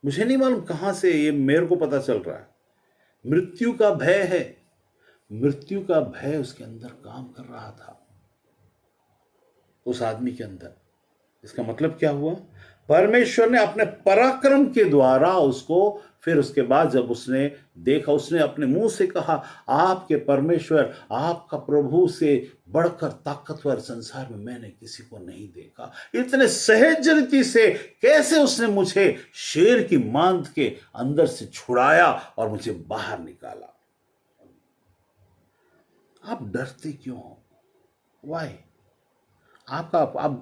S1: मुझे नहीं मालूम कहां से ये मेरे को पता चल रहा है। मृत्यु का भय है, मृत्यु का भय उसके अंदर काम कर रहा था, उस आदमी के अंदर। इसका मतलब क्या हुआ? परमेश्वर ने अपने पराक्रम के द्वारा उसको फिर उसके बाद जब उसने देखा, उसने अपने मुंह से कहा, आपके परमेश्वर, आपका प्रभु से बढ़कर ताकतवर संसार में मैंने किसी को नहीं देखा। इतने सहज रीति से कैसे उसने मुझे शेर की मांद के अंदर से छुड़ाया और मुझे बाहर निकाला। आप डरते क्यों हो? वाई? आपका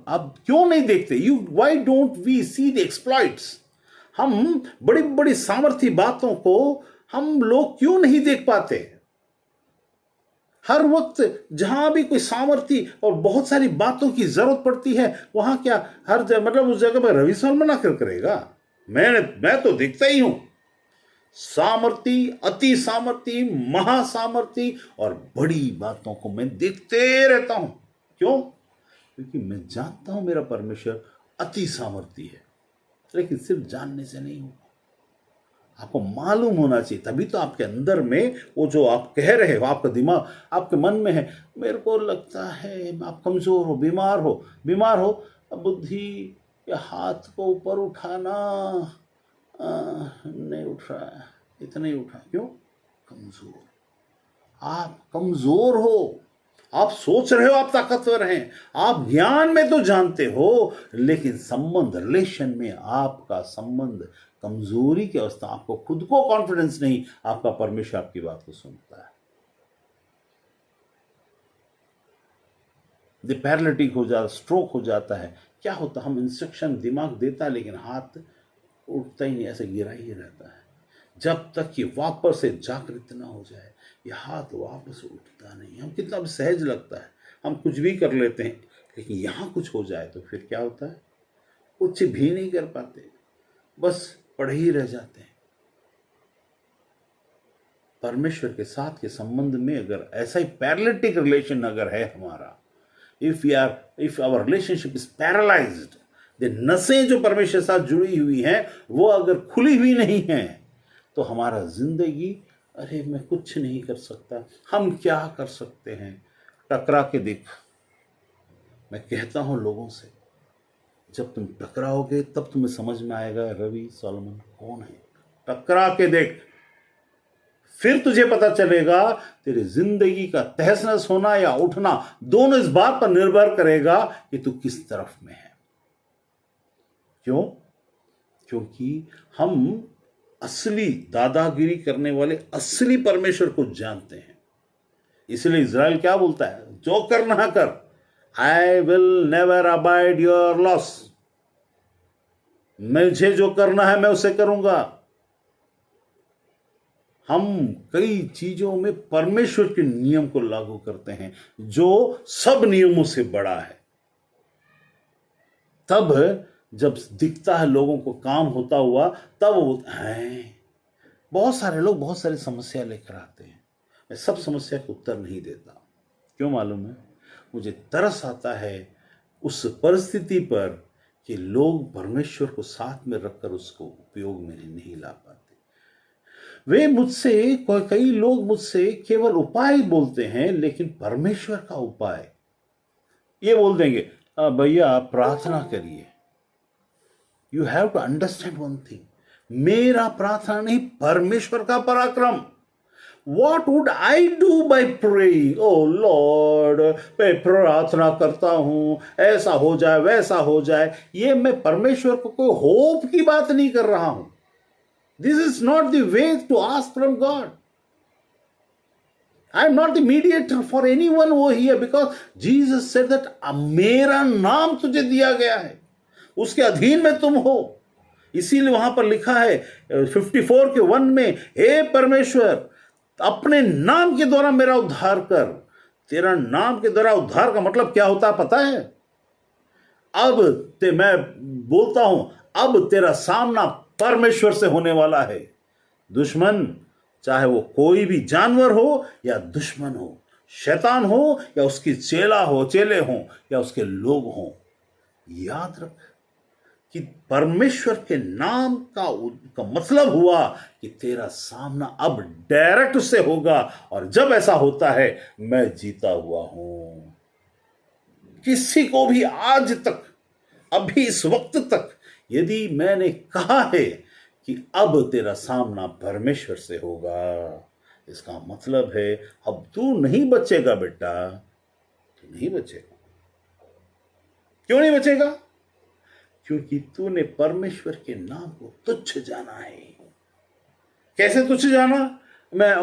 S1: आप क्यों नहीं देखते? You why don't we see the exploits? हम बड़ी बड़ी सामर्थी बातों को हम लोग क्यों नहीं देख पाते? हर वक्त जहां भी कोई सामर्थी और बहुत सारी बातों की जरूरत पड़ती है, वहां क्या हर जगह, मतलब उस जगह पर रवि शर्मा ना करेगा? मैं तो दिखता ही हूं सामर्थी, अति सामर्थी, महासामर्थी, और बड़ी बातों को मैं देखते रहता हूं। क्यों? क्योंकि मैं जानता हूं मेरा परमेश्वर अति सामर्थी है। लेकिन सिर्फ जानने से नहीं होगा, आपको मालूम होना चाहिए। तभी तो आपके अंदर में वो जो आप कह रहे हो, आपका दिमाग आपके मन में है, मेरे को लगता है आप कमजोर हो, बीमार हो, बुद्धि या हाथ को ऊपर उठाना नहीं उठ रहा है, इतना ही उठा। क्यों? कमजोर। आप कमजोर हो। आप सोच रहे हो आप ताकतवर हैं, आप ज्ञान में तो जानते हो, लेकिन संबंध, रिलेशन में आपका संबंध कमजोरी की अवस्था, आपको खुद को कॉन्फिडेंस नहीं, आपका परमेश्वर आपकी बात को सुनता है। पैरालिटिक हो जाता, स्ट्रोक हो जाता है, क्या होता? हम इंस्ट्रक्शन दिमाग देता है लेकिन हाथ उठता ही नहीं, ऐसे गिरा ही रहता है। जब तक कि वापस से जागृत ना हो जाए, ये हाथ वापस उठता नहीं। हम कितना भी सहज लगता है, हम कुछ भी कर लेते हैं, लेकिन यहां कुछ हो जाए तो फिर क्या होता है? कुछ भी नहीं कर पाते, बस पढ़े ही रह जाते हैं। परमेश्वर के साथ के संबंध में अगर ऐसा ही पैरालिटिक रिलेशन अगर है हमारा, if our relationship is paralysed, नसें जो परमेश्वर के साथ जुड़ी हुई हैं वो अगर खुली हुई नहीं हैं, तो हमारा जिंदगी, अरे मैं कुछ नहीं कर सकता, हम क्या कर सकते हैं? टकरा के देख। मैं कहता हूं लोगों से, जब तुम टकराओगे तब तुम्हें समझ में आएगा रवि सॉलोमन कौन है। टकरा के देख, फिर तुझे पता चलेगा तेरी जिंदगी का तहस नहस होना या उठना दोनों इस बात पर निर्भर करेगा कि तू किस तरफ में है। क्यों? क्योंकि हम असली दादागिरी करने वाले असली परमेश्वर को जानते हैं। इसलिए इज़राइल क्या बोलता है? जो करना कर, I will never abide your loss. मुझे जो करना है मैं उसे करूंगा। हम कई चीजों में परमेश्वर के नियम को लागू करते हैं जो सब नियमों से बड़ा है। तब जब दिखता है लोगों को काम होता हुआ, तब वो हैं। बहुत सारे लोग बहुत सारी समस्या लेकर आते हैं, मैं सब समस्या को उत्तर नहीं देता। क्यों मालूम है? मुझे तरस आता है उस परिस्थिति पर कि लोग परमेश्वर को साथ में रखकर उसको उपयोग में नहीं ला पाते। वे मुझसे, कई लोग मुझसे केवल उपाय बोलते हैं, लेकिन परमेश्वर का उपाय ये बोल देंगे, भैया आप प्रार्थना करिए। You have to understand one thing, मेरा प्रार्थना नहीं, परमेश्वर का पराक्रम। What would I do by praying? Oh Lord, मैं प्रार्थना करता हूं ऐसा हो जाए वैसा हो जाए। ये मैं परमेश्वर को कोई होप की बात नहीं कर रहा हूं। This is not the way to ask from God. I am not the mediator for anyone over here, because Jesus said that मेरा नाम तुझे दिया गया है, उसके अधीन में तुम हो। इसीलिए वहां पर लिखा है 54 के 1 में, हे परमेश्वर अपने नाम के द्वारा मेरा उद्धार कर। तेरा नाम के द्वारा उद्धार का मतलब क्या होता है पता है? अब मैं बोलता हूं, अब तेरा सामना परमेश्वर से होने वाला है। दुश्मन, चाहे वो कोई भी जानवर हो या दुश्मन हो, शैतान हो या उसकी चेले हो या उसके लोग हो, याद रख कि परमेश्वर के नाम का मतलब हुआ कि तेरा सामना अब डायरेक्ट उससे होगा। और जब ऐसा होता है, मैं जीता हुआ हूं। किसी को भी आज तक, अभी इस वक्त तक, यदि मैंने कहा है कि अब तेरा सामना परमेश्वर से होगा। इसका मतलब है अब तू नहीं बचेगा बेटा, तू नहीं बचेगा। क्यों नहीं बचेगा? क्योंकि तूने परमेश्वर के नाम को तुच्छ जाना है। कैसे तुच्छ जाना? मैं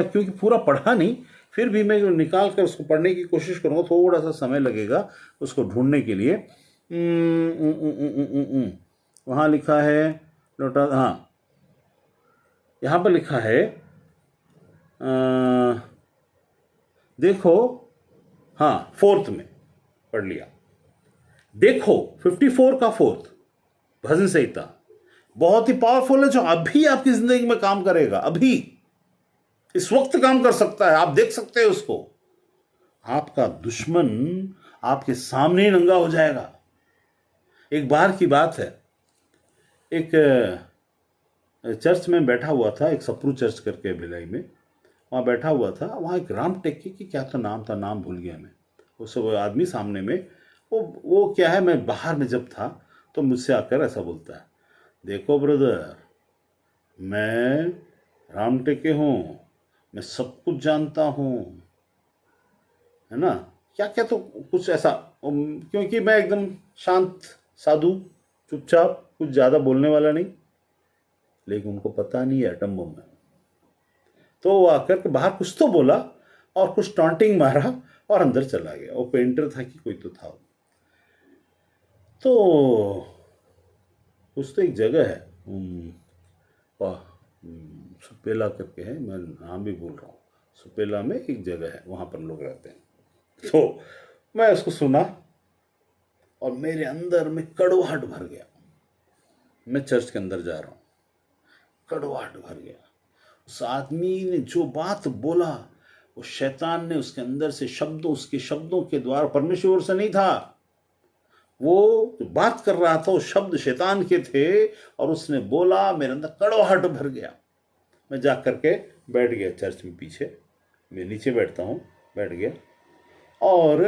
S1: क्योंकि पूरा पढ़ा नहीं, फिर भी मैं निकाल कर उसको पढ़ने की कोशिश करूंगा। थोड़ा सा समय लगेगा उसको ढूंढने के लिए। वहां लिखा है लौटा, हाँ यहां पर लिखा है देखो, हाँ फोर्थ में पढ़ लिया। देखो 54 का फोर्थ भजन संहिता बहुत ही पावरफुल है, जो अभी आपकी जिंदगी में काम करेगा। अभी इस वक्त काम कर सकता है। आप देख सकते हैं उसको। आपका दुश्मन आपके सामने ही नंगा हो जाएगा। एक बार की बात है, एक चर्च में बैठा हुआ था, एक सप्रू चर्च करके भिलाई में, वहाँ बैठा हुआ था। वहाँ एक राम टेक्की की क्या तो नाम था, नाम भूल गया मैं। उस आदमी सामने में, वो क्या है, मैं बाहर में जब था तो मुझसे आकर ऐसा बोलता है, देखो ब्रदर, मैं राम टेके हूँ, मैं सब कुछ जानता हूँ, है ना, क्या क्या तो कुछ ऐसा। क्योंकि मैं एकदम शांत साधु, चुपचाप, कुछ ज़्यादा बोलने वाला नहीं, लेकिन उनको पता नहीं है एटम बम है। तो वो आकर के बाहर कुछ तो बोला और कुछ टॉन्टिंग मारा और अंदर चला गया। वो पेंटर था कि कोई तो था। तो कुछ तो एक जगह है, सुपेला करके है, मैं नाम भी बोल रहा हूँ। सुपेला में एक जगह है, वहाँ पर लोग रहते हैं। तो मैं उसको सुना और मेरे अंदर में कड़वाहट भर गया। मैं चर्च के अंदर जा रहा हूँ, कड़वाहट भर गया। उस आदमी ने जो बात बोला, वो शैतान ने उसके अंदर से शब्दों, उसके शब्दों के द्वारा, परमेश्वर से नहीं था, वो जो बात कर रहा था वो शब्द शैतान के थे। और उसने बोला, मेरे अंदर कड़वाहट भर गया। मैं जा करके बैठ गया चर्च में पीछे, मैं नीचे बैठता हूँ, बैठ गया। और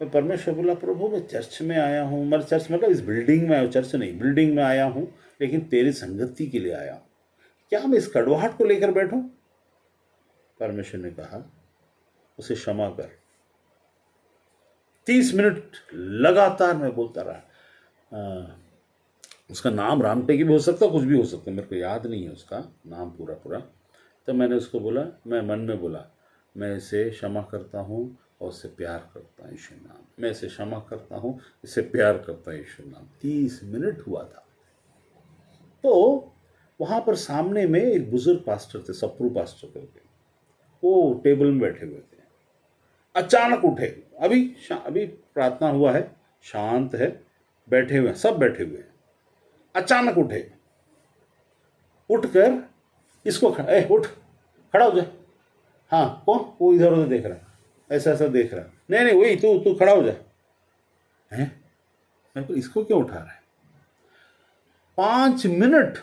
S1: मैं परमेश्वर बोला, प्रभु मैं चर्च में आया हूँ, मैं चर्च मतलब इस बिल्डिंग में आया हूँ, चर्च नहीं बिल्डिंग में आया हूँ, लेकिन तेरी संगति के लिए आया हूँ। क्या मैं इस कड़वाहट को लेकर बैठूं? परमेश्वर ने कहा, उसे क्षमा कर। 30 मिनट लगातार मैं बोलता रहा। उसका नाम रामटेकी भी हो सकता, कुछ भी हो सकता, मेरे को याद नहीं है उसका नाम पूरा। तो मैंने उसको बोला, मैं मन में बोला, मैं इसे क्षमा करता हूँ और इससे प्यार करता हूँ ईश्वर नाम, मैं इसे क्षमा करता हूँ, इससे प्यार करता हूँ ईश्वर नाम। 30 मिनट हुआ था। तो वहाँ पर सामने में एक बुजुर्ग पास्टर थे, सप्रू पास्टर करके, वो टेबल में बैठे हुए थे। अचानक उठे, अभी प्रार्थना हुआ है, शांत है, बैठे हुए हैं, सब बैठे हुए हैं। अचानक उठकर इसको उठ, खड़ा हो जा। हाँ कौन? वो इधर उधर देख रहा है, ऐसा ऐसा देख रहा है। नहीं वही तू खड़ा हो जा। है मैं, इसको क्यों उठा रहा है? 5 मिनट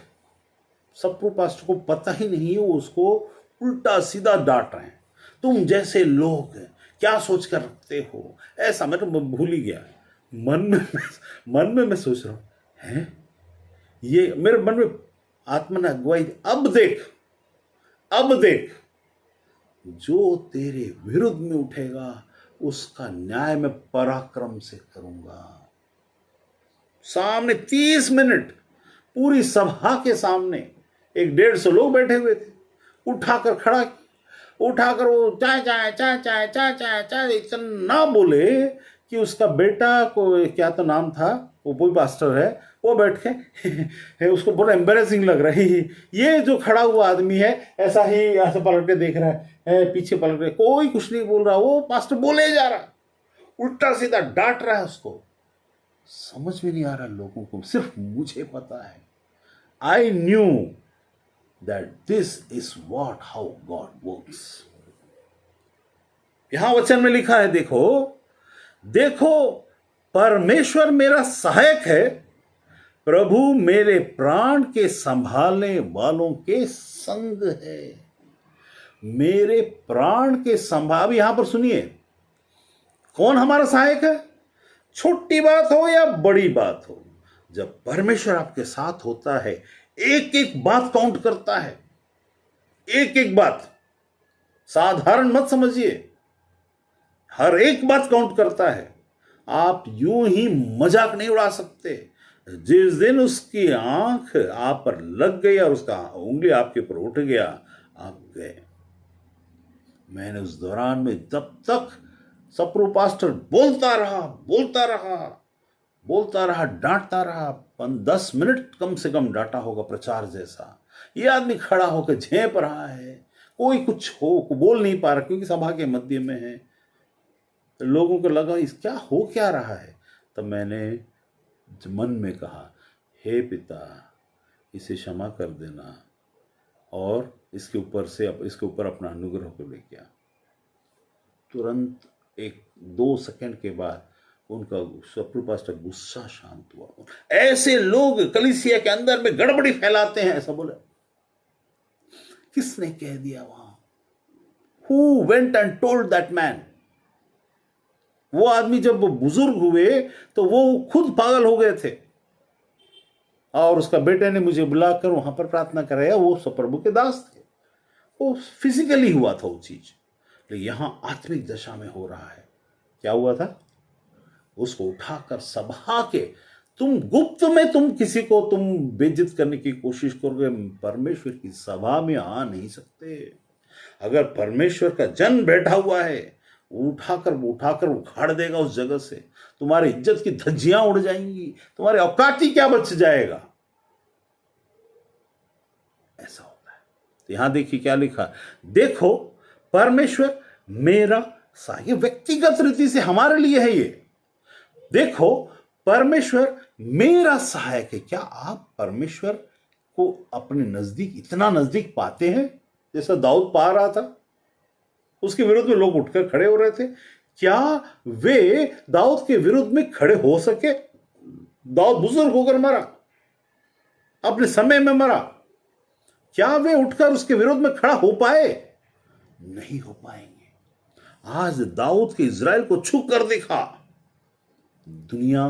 S1: सप्रू पास्टर को पता ही नहीं है, वो उसको उल्टा सीधा डांट रहे हैं। तुम जैसे लोग क्या सोच कर रखते हो, ऐसा। मैं तो भूल ही गया। मन में मैं सोच रहा हूं, है ये मेरे मन में आत्मा ने अगुवाई। अब देख, जो तेरे विरुद्ध में उठेगा उसका न्याय मैं पराक्रम से करूंगा। सामने 30 मिनट पूरी सभा के सामने 150 लोग बैठे हुए थे। उठाकर वो चाय इतना बोले कि उसका बेटा को, क्या तो नाम था, वो कोई पास्टर है, वो बैठ के उसको बड़ा एम्बेरेसिंग लग रहा है। ये जो खड़ा हुआ आदमी है ऐसा ही ऐसे पलट के देख रहा है, पीछे पलट के, कोई कुछ नहीं बोल रहा। वो पास्टर बोले जा रहा, उल्टा सीधा डांट रहा है उसको। समझ में नहीं आ रहा लोगों को, सिर्फ मुझे पता है। I knew that this is how God works. यहां वचन में लिखा है, देखो परमेश्वर मेरा सहायक है, प्रभु मेरे प्राण के संभालने वालों के संग है। मेरे प्राण के संभाल, यहां पर सुनिए, कौन हमारा सहायक है? छोटी बात हो या बड़ी बात हो, जब परमेश्वर आपके साथ होता है, एक एक बात काउंट करता है, एक एक बात। साधारण मत समझिए, हर एक बात काउंट करता है। आप यूं ही मजाक नहीं उड़ा सकते। जिस दिन उसकी आंख आप पर लग गई और उसका उंगली आपके ऊपर उठ गया, आप गए। मैंने उस दौरान में जब तक सप्रू पास्टर बोलता रहा, बोलता रहा, बोलता रहा, डांटता रहा, 10 मिनट कम से कम डांटा होगा प्रचार जैसा। ये आदमी खड़ा होकर झेप रहा है, कोई कुछ हो बोल नहीं पा रहा क्योंकि सभा के मध्य में है। तो लोगों को लगा इस क्या हो क्या रहा है। तब मैंने मन में कहा, हे पिता, इसे क्षमा कर देना और इसके ऊपर अपना अनुग्रह को लेके आ। तुरंत 1-2 सेकंड के बाद उनका सप्रू पास्टर गुस्सा शांत हुआ। ऐसे लोग कलीसिया के अंदर में गड़बड़ी फैलाते हैं, ऐसा बोले। किसने कह दिया वहां? Who went and told that man? वो आदमी जब बुजुर्ग हुए तो वो खुद पागल हो गए थे और उसका बेटे ने मुझे बुलाकर वहां पर प्रार्थना कराया। वो प्रभु के दास थे, वो फिजिकली हुआ था वो चीज, लेकिन यहां आत्मिक दशा में हो रहा है। क्या हुआ था? उसको उठाकर सभा के, तुम गुप्त में तुम किसी को तुम बेइज्जत करने की कोशिश करोगे, परमेश्वर की सभा में आ नहीं सकते। अगर परमेश्वर का जन बैठा हुआ है, उठाकर उखाड़ देगा उस जगह से। तुम्हारी इज्जत की धज्जियां उड़ जाएंगी, तुम्हारे औकाती क्या बच जाएगा। ऐसा होता है। तो यहां देखिए क्या लिखा, देखो परमेश्वर मेरा सहायक। व्यक्तिगत रीति से हमारे लिए है ये। देखो परमेश्वर मेरा सहायक है। क्या आप परमेश्वर को अपने नजदीक, इतना नजदीक पाते हैं जैसा दाऊद पा रहा था? उसके विरुद्ध में लोग उठकर खड़े हो रहे थे। क्या वे दाऊद के विरुद्ध में खड़े हो सके? दाऊद बुजुर्ग होकर मरा, अपने समय में मरा। क्या वे उठकर उसके विरुद्ध में खड़ा हो पाए? नहीं हो पाएंगे। आज दाऊद के इज़राइल को छू कर दिखा, दुनिया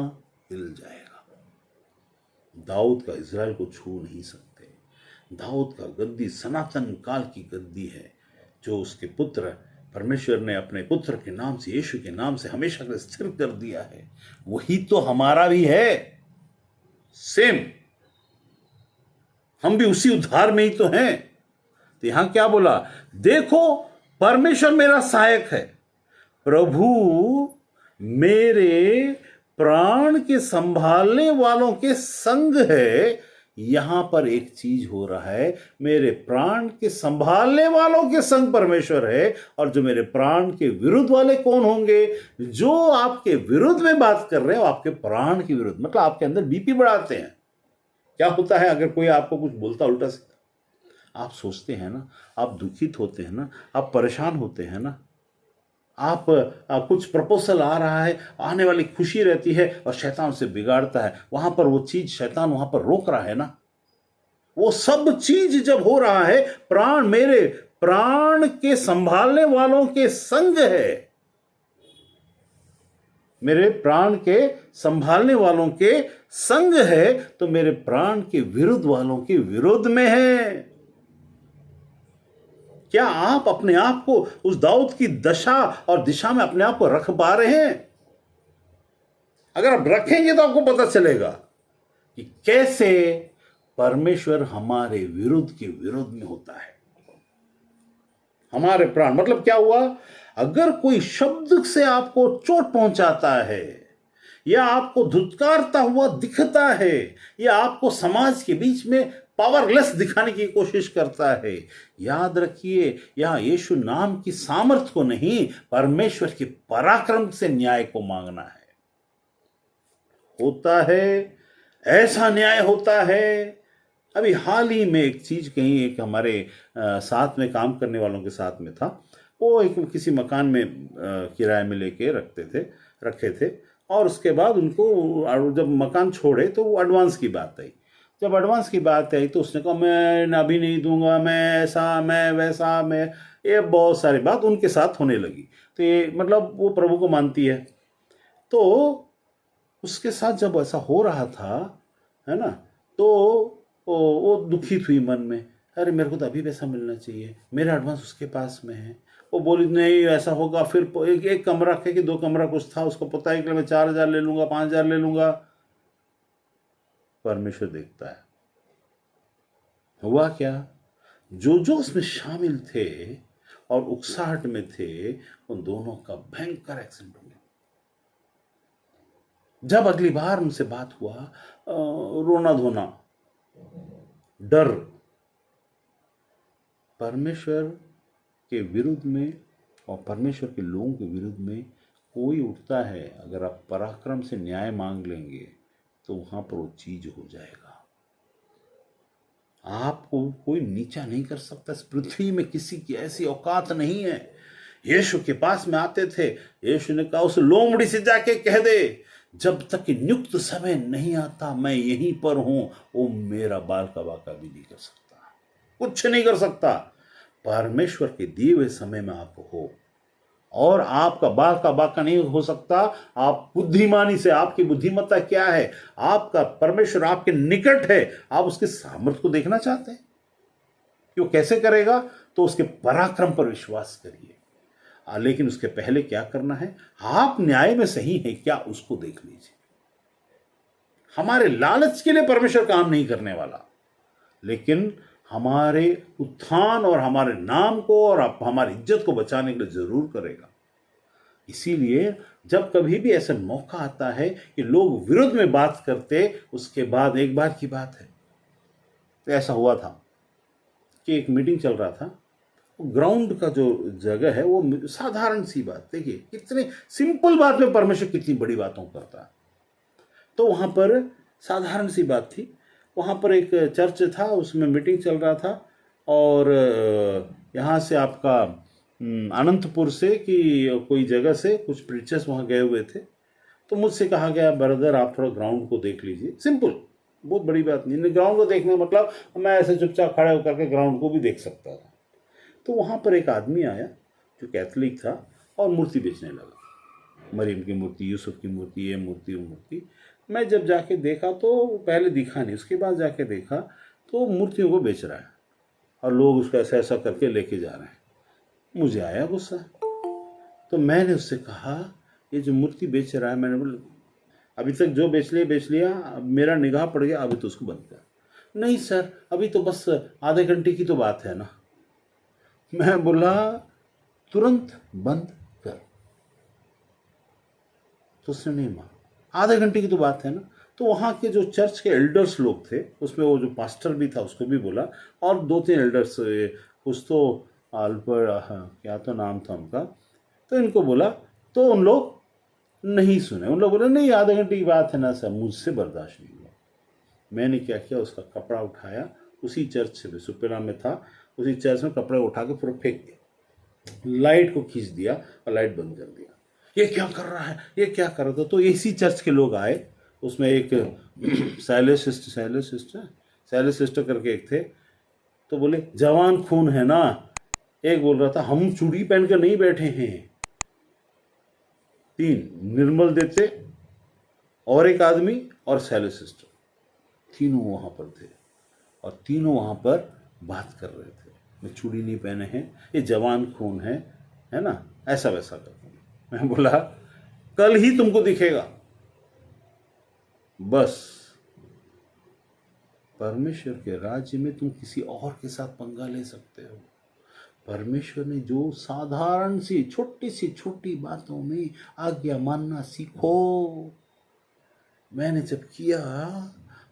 S1: हिल जाएगा। दाऊद का इज़राइल को छू नहीं सकते। दाऊद का गद्दी सनातन काल की गद्दी है, जो उसके पुत्र परमेश्वर ने अपने पुत्र के नाम से, यीशु के नाम से हमेशा के लिए स्थिर कर दिया है। वही तो हमारा भी है, सेम। हम भी उसी उद्धार में ही तो हैं। तो यहां क्या बोला? देखो परमेश्वर मेरा सहायक है, प्रभु मेरे प्राण के संभालने वालों के संग है। यहां पर एक चीज हो रहा है, मेरे प्राण के संभालने वालों के संग परमेश्वर है। और जो मेरे प्राण के विरुद्ध वाले कौन होंगे? जो आपके विरुद्ध में बात कर रहे हैं, आपके प्राण के विरुद्ध, मतलब आपके अंदर बीपी बढ़ाते हैं। क्या होता है अगर कोई आपको कुछ बोलता उल्टा सीधा? आप सोचते हैं ना, आप दुखित होते हैं ना, आप परेशान होते हैं ना, आप कुछ प्रपोजल आ रहा है, आने वाली खुशी रहती है और शैतान उसे बिगाड़ता है। वहां पर वो चीज शैतान वहां पर रोक रहा है ना। वो सब चीज जब हो रहा है, प्राण मेरे प्राण के संभालने वालों के संग है, मेरे प्राण के संभालने वालों के संग है, तो मेरे प्राण के विरुद्ध वालों के विरुद्ध में है। क्या आप अपने आप को उस दाऊद की दशा और दिशा में अपने आप को रख पा रहे हैं? अगर आप रखेंगे तो आपको पता चलेगा कि कैसे परमेश्वर हमारे विरुद्ध के विरुद्ध में होता है। हमारे प्राण मतलब क्या हुआ? अगर कोई शब्द से आपको चोट पहुंचाता है, या आपको धुतकारता हुआ दिखता है, या आपको समाज के बीच में पावरलेस दिखाने की कोशिश करता है, याद रखिए यहां यीशु नाम की सामर्थ को नहीं, परमेश्वर के पराक्रम से न्याय को मांगना है। होता है, ऐसा न्याय होता है। अभी हाल ही में एक चीज कहीं, एक हमारे साथ में काम करने वालों के साथ में था। वो एक किसी मकान में किराए में लेके रखे थे और उसके बाद उनको जब मकान छोड़े तो वो एडवांस की बात आई। जब एडवांस की बात आई तो उसने कहा मैं अभी नहीं दूंगा, मैं ऐसा, मैं वैसा, मैं, ये बहुत सारी बात उनके साथ होने लगी। तो ये मतलब वो प्रभु को मानती है। तो उसके साथ जब ऐसा हो रहा था, है ना, तो वो दुखित हुई मन में, अरे मेरे को तो अभी पैसा मिलना चाहिए, मेरा एडवांस उसके पास में है। वो बोली नहीं ऐसा होगा, फिर एक कमरा है कि 2 कमरा कुछ था, उसको पता है कि मैं 4,000 ले लूंगा, 5,000 ले लूंगा। परमेश्वर देखता है। हुआ क्या, जो जो उसमें शामिल थे और उकसाहट में थे, उन दोनों का भयंकर एक्सीडेंट हो गया। जब अगली बार उनसे बात हुआ, रोना धोना, डर, परमेश्वर के विरुद्ध में और परमेश्वर के लोगों के विरुद्ध में कोई उठता है, अगर आप पराक्रम से न्याय मांग लेंगे तो वहां पर वो चीज हो जाएगा। आपको कोई नीचा नहीं कर सकता। इस पृथ्वी में किसी की ऐसी औकात नहीं है। यीशु के पास में आते थे, यीशु ने कहा उस लोमड़ी से जाके कह दे, जब तक कि नियुक्त समय नहीं आता मैं यहीं पर हूं। वो मेरा बाल का बाका भी नहीं कर सकता, कुछ नहीं कर सकता। परमेश्वर के दिए हुए समय में आप हो, और आपका बाल का बाका नहीं हो सकता। आप बुद्धिमानी से, आपकी बुद्धिमत्ता क्या है, आपका परमेश्वर आपके निकट है, आप उसके सामर्थ्य को देखना चाहते हैं कि वो कैसे करेगा, तो उसके पराक्रम पर विश्वास करिए। लेकिन उसके पहले क्या करना है, आप न्याय में सही हैं क्या, उसको देख लीजिए। हमारे लालच के लिए परमेश्वर काम नहीं करने वाला, लेकिन हमारे उत्थान और हमारे नाम को और हमारी इज्जत को बचाने के लिए जरूर करेगा। इसीलिए जब कभी भी ऐसा मौका आता है कि लोग विरोध में बात करते, उसके बाद एक बार की बात है, तो ऐसा हुआ था कि एक मीटिंग चल रहा था। ग्राउंड का जो जगह है वो साधारण सी बात, देखिए कितने सिंपल बात में परमेश्वर कितनी बड़ी बातों करता है। तो वहां पर साधारण सी बात थी, वहां पर एक चर्च था, उसमें मीटिंग चल रहा था, और यहाँ से आपका अनंतपुर से कि कोई जगह से कुछ प्रीचर्स वहां गए हुए थे। तो मुझसे कहा गया, ब्रदर आप थोड़ा ग्राउंड को देख लीजिए। सिंपल, बहुत बड़ी बात नहीं, ग्राउंड को देखने मतलब मैं ऐसे चुपचाप खड़े होकर के ग्राउंड को भी देख सकता था। तो वहां पर एक आदमी आया जो कैथलिक था और मूर्ति बेचने लगा, मरियम की मूर्ति, यूसुफ की मूर्ति, ये मूर्ति, वो मूर्ति। मैं जब जाके देखा तो पहले दिखा नहीं, उसके बाद जाके देखा तो मूर्तियों को बेच रहा है और लोग उसको ऐसा ऐसा करके लेके जा रहे हैं। मुझे आया गुस्सा, तो मैंने उससे कहा ये जो मूर्ति बेच रहा है, मैंने बोला अभी तक जो बेच लिया, अब मेरा निगाह पड़ गया, अभी तो उसको बंद कर। नहीं सर, अभी तो बस आधे घंटे की तो बात है ना। मैं बोला तुरंत बंद कर, तो उसने नहीं माना, आधे घंटे की तो बात है ना। तो वहाँ के जो चर्च के एल्डर्स लोग थे, उसमें वो जो पास्टर भी था उसको भी बोला, और 2-3 एल्डर्स, कुछ तो अल्बर्ट, क्या तो नाम था उनका, तो इनको बोला, तो उन लोग नहीं सुने। उन लोग बोले नहीं आधे घंटे की बात है ना सर। मुझसे बर्दाश्त नहीं हुआ। मैंने क्या किया, उसका कपड़ा उठाया, उसी चर्च से, सुपेरा में था, उसी चर्च में कपड़े उठा के पूरा फेंक दिया, लाइट को खींच दिया और लाइट बंद कर दिया। ये क्या कर रहा है, ये क्या कर रहा था। तो इसी चर्च के लोग आए, उसमें एक सैलिस सिस्टर करके एक थे, तो बोले जवान खून है ना। एक बोल रहा था हम चूड़ी पहन कर नहीं बैठे हैं। 3 निर्मल देते और एक आदमी और सैलिस सिस्टर, तीनों वहां पर थे और तीनों वहां पर बात कर रहे थे, मैं चूड़ी नहीं पहने हैं, ये जवान खून है ना, ऐसा वैसा करते। मैं बोला कल ही तुमको दिखेगा। बस परमेश्वर के राज्य में तुम किसी और के साथ पंगा ले सकते हो। परमेश्वर ने जो साधारण सी छोटी बातों में आज्ञा मानना सीखो। मैंने जब किया,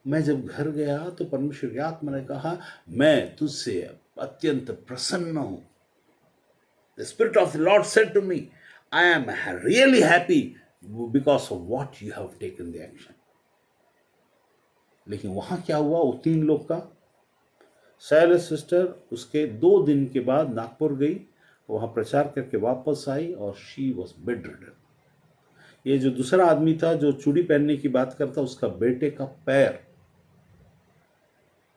S1: मैं जब घर गया तो परमेश्वर की आत्मा ने कहा मैं तुझसे अत्यंत प्रसन्न हूं। The Spirit of the Lord said to me, I am really happy because of what you have taken the action. लेकिन वहां क्या हुआ, वो 3 लोग का, सैलिस सिस्टर उसके 2 दिन के बाद नागपुर गई, वहां प्रचार करके वापस आई और शी वॉज बेड रिडन। ये जो दूसरा आदमी था जो चूड़ी पहनने की बात करता, उसका बेटे का पैर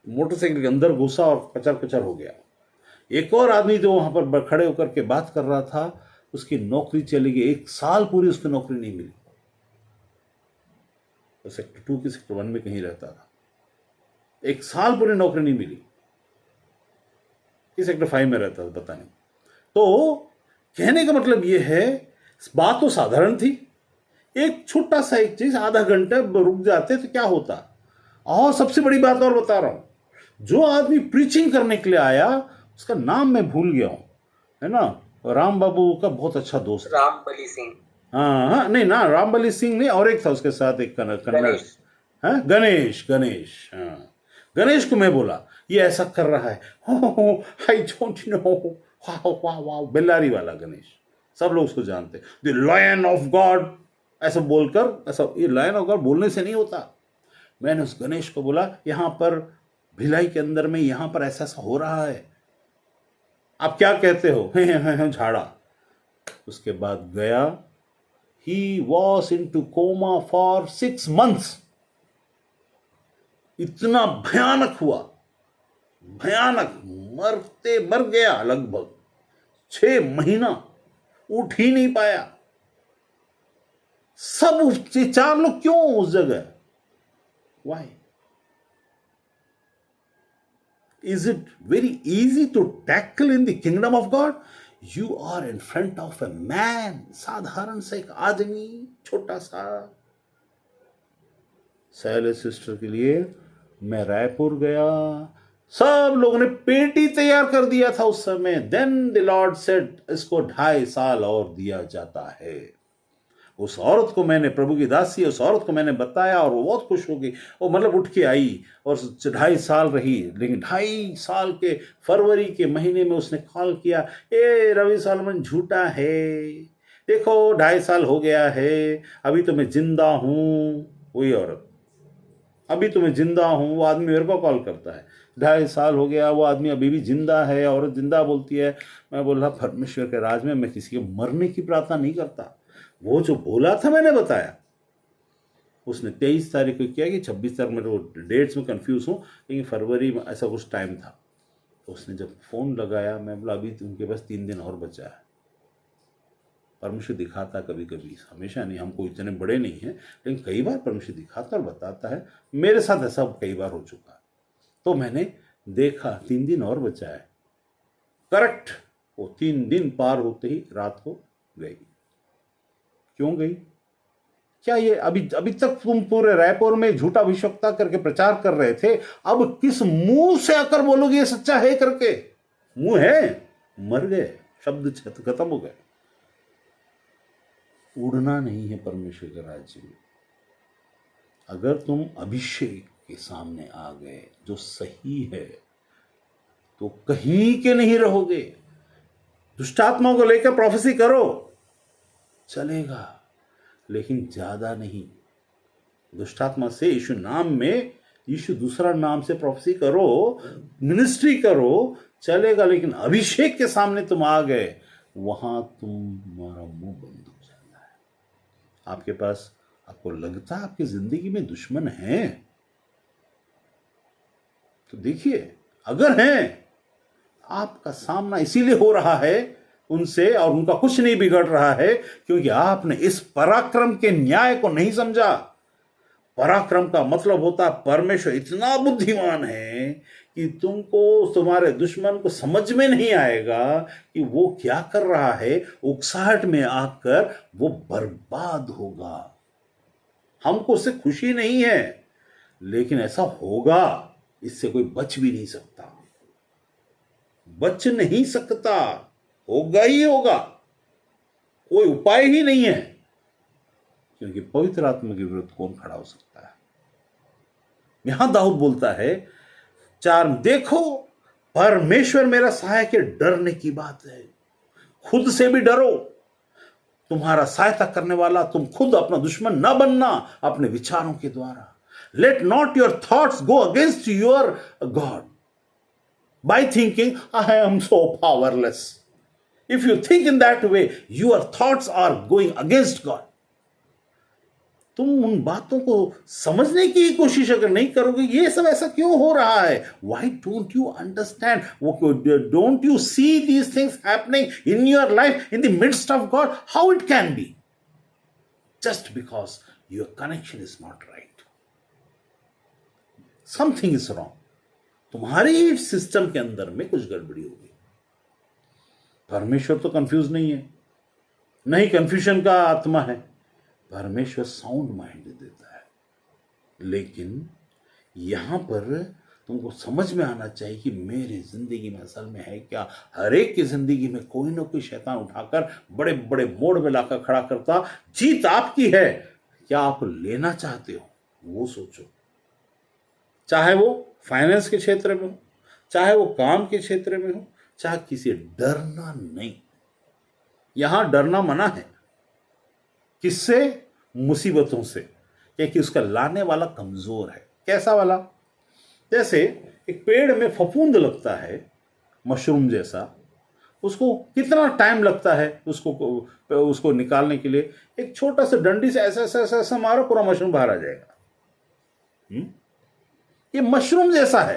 S1: मोटरसाइकिल के अंदर घुसा और कचर कचर हो गया। एक और आदमी जो वहां पर खड़े होकर के बात कर रहा था, उसकी नौकरी चली गई, 1 साल पूरी उसको नौकरी नहीं मिली। तो सेक्टर 2 की सेक्टर 1 में कहीं रहता था। 1 साल पूरी नौकरी नहीं मिली। किस सेक्टर 5 में रहता था पता नहीं। तो कहने का मतलब ये है, बात तो साधारण थी, एक छोटा सा एक चीज आधा घंटा रुक जाते तो क्या होता। और सबसे बड़ी बात और बता रहा हूं, जो आदमी प्रीचिंग करने के लिए आया उसका नाम मैं भूल गया हूं, है ना, राम बाबू का बहुत अच्छा दोस्त,
S2: रामबली सिंह।
S1: हाँ हाँ, नहीं ना, रामबली सिंह नहीं, और एक था उसके साथ, एक कन्नड़,
S2: गणेश।
S1: हाँ, गणेश, गणेश, हाँ, गणेश को मैं बोला ये ऐसा कर रहा है, आई डोंट नो, वाह वाह वाह, बेल्लारी वाला गणेश, सब लोग उसको जानते, द लायन ऑफ गॉड, ऐसा बोलकर, ऐसा, ये लायन ऑफ गॉड बोलने से नहीं होता। मैंने उस गणेश को बोला यहां पर भिलाई के अंदर में यहां पर ऐसा ऐसा हो रहा है, आप क्या कहते हो, झाड़ा। उसके बाद गया, he was into coma for 6 months। इतना भयानक हुआ, भयानक, मर गया लगभग 6 महीना, उठ ही नहीं पाया। सब 4 लोग क्यों उस जगह, why? Is it very easy to tackle in the kingdom of God? You are in front of a man, साधारण सा एक आदमी, छोटा सा। सैले सिस्टर के लिए मैं रायपुर गया, सब लोगों ने पेटी तैयार कर दिया था उस समय। देन द लॉर्ड सेड, इसको 2.5 साल और दिया जाता है। उस औरत को मैंने, प्रभु की दासी, उस औरत को मैंने बताया और वो बहुत खुश हो गई। वो मतलब उठ के आई और 2.5 साल रही, लेकिन 2.5 साल के फरवरी के महीने में उसने कॉल किया, ए रवि सॉलोमन झूठा है, देखो 2.5 साल हो गया है, अभी तो मैं जिंदा हूं। वही औरत, अभी तो मैं जिंदा हूं। वो आदमी मेरे को कॉल करता है, 2.5 साल हो गया, वो आदमी अभी भी जिंदा है, औरत जिंदा बोलती है। मैं बोल रहा, परमेश्वर के राज में मैं किसी के मरने की प्रार्थना नहीं करता। वो जो बोला था मैंने बताया, उसने 23 तारीख को किया कि 26 तारीख, मेरे को डेट्स में कंफ्यूज हूँ, लेकिन फरवरी में ऐसा कुछ टाइम था। तो उसने जब फोन लगाया, मैं बोला अभी उनके पास 3 दिन और बचा है। परमेश्वर दिखाता कभी कभी, हमेशा नहीं, हमको इतने बड़े नहीं हैं, लेकिन कई बार परमेश्वर दिखाता और बताता है। मेरे साथ ऐसा कई बार हो चुका है। तो मैंने देखा 3 दिन और बचा है, करेक्ट। वो 3 दिन पार होते ही रात को गई। क्यों गई? क्या ये अभी तक तुम पूरे रायपुर में झूठा अभिषेकता करके प्रचार कर रहे थे, अब किस मुंह से आकर बोलोगे ये सच्चा है करके? मुंह है, मर गए, शब्द खत्म हो गए। उड़ना नहीं है परमेश्वर के राज्य में। अगर तुम अभिषेक के सामने आ गए जो सही है, तो कहीं के नहीं रहोगे। दुष्टात्माओं को लेकर प्रोफेसी करो, चलेगा, लेकिन ज्यादा नहीं। दुष्टात्मा से यीशु नाम में, यीशु दूसरा नाम से प्रोफेसी करो, मिनिस्ट्री करो, चलेगा, लेकिन अभिषेक के सामने तुम आ गए, वहां तुम्हारा मुंह बंद हो जाता है। आपके पास, आपको लगता है आपकी जिंदगी में दुश्मन हैं, तो देखिए, अगर हैं, आपका सामना इसीलिए हो रहा है उनसे, और उनका कुछ नहीं बिगड़ रहा है, क्योंकि आपने इस पराक्रम के न्याय को नहीं समझा। पराक्रम का मतलब होता है परमेश्वर इतना बुद्धिमान है कि तुमको, तुम्हारे दुश्मन को समझ में नहीं आएगा कि वो क्या कर रहा है, उकसाहट में आकर वो बर्बाद होगा। हमको उससे खुशी नहीं है, लेकिन ऐसा होगा, इससे कोई बच भी नहीं सकता, बच नहीं सकता, होगा ही होगा, कोई उपाय ही नहीं है, क्योंकि पवित्र आत्मा के विरुद्ध कौन खड़ा हो सकता है। यहां दाऊद बोलता है 4, देखो परमेश्वर मेरा सहायक है, डरने की बात है, खुद से भी डरो, तुम्हारा सहायता करने वाला तुम खुद अपना दुश्मन ना बनना अपने विचारों के द्वारा। Let not your thoughts go against your God by thinking I am so powerless. If you think in that way, your thoughts are going against God. तुम उन बातों को समझने की कोशिश अगर नहीं करोगे, ये सब ऐसा क्यों हो रहा है, why don't you understand, don't you see these things happening in your life in the midst of God, how it can be? Just because your connection is not right. Something is wrong, तुम्हारी system के अंदर में कुछ गड़बड़ी होगी। परमेश्वर तो confuse नहीं है, नहीं कंफ्यूजन का आत्मा है। परमेश्वर साउंड माइंड देता है। लेकिन यहां पर तुमको समझ में आना चाहिए कि मेरी जिंदगी में असल में है क्या। हर एक की जिंदगी में कोई ना कोई शैतान उठाकर बड़े बड़े मोड़ में लाकर खड़ा करता। जीत आपकी है, क्या आप लेना चाहते हो वो सोचो। चाहे वो फाइनेंस के क्षेत्र में हो, चाहे वो काम के क्षेत्र में हो, चाहे किसी, डरना नहीं। यहां डरना मना है। किससे? मुसीबतों से, क्योंकि उसका लाने वाला कमजोर है। कैसा वाला? जैसे एक पेड़ में फफूंद लगता है, मशरूम जैसा, उसको कितना टाइम लगता है उसको निकालने के लिए? एक छोटा सा डंडी से ऐसा ऐसा ऐसा ऐसा मारो, पूरा मशरूम बाहर आ जाएगा। ये मशरूम जैसा है।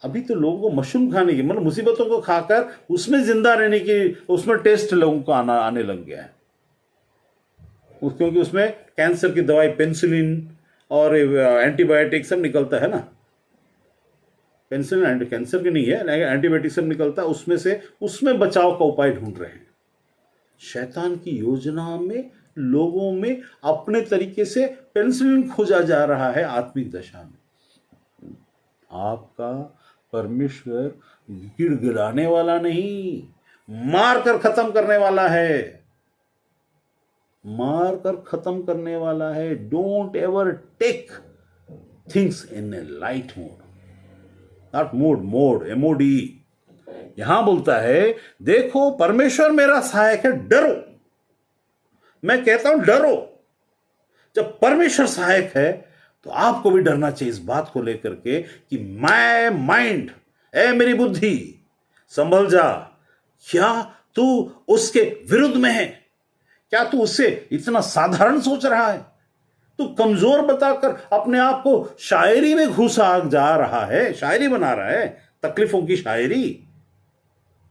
S1: अभी तो लोगों को मशरूम खाने की, मतलब मुसीबतों को खाकर उसमें जिंदा रहने की, उसमें टेस्ट लोगों को आने लग गया है। क्योंकि उसमें कैंसर की दवाई, पेनिसिलिन और एंटीबायोटिक सब निकलता है ना। पेनिसिलिन कैंसर की नहीं है, एंटीबायोटिक सब निकलता है उसमें से। उसमें बचाव का उपाय ढूंढ रहे हैं। शैतान की योजना में लोगों में अपने तरीके से पेनिसिलिन खोजा जा रहा है आत्मिक दशा में। आपका परमेश्वर गिड़गिड़ाने वाला नहीं, मार कर खत्म करने वाला है। मार कर खत्म करने वाला है। Don't ever take things in a light mode, not mode, MOD। यहां बोलता है, देखो परमेश्वर मेरा सहायक है, डरो। मैं कहता हूं डरो। जब परमेश्वर सहायक है तो आपको भी डरना चाहिए इस बात को लेकर के कि मैं माइंड, ए मेरी बुद्धि संभल जा। क्या तू उसके विरुद्ध में है? क्या तू उससे इतना साधारण सोच रहा है? तू कमजोर बताकर अपने आप को शायरी में घुसा जा रहा है, शायरी बना रहा है, तकलीफों की शायरी।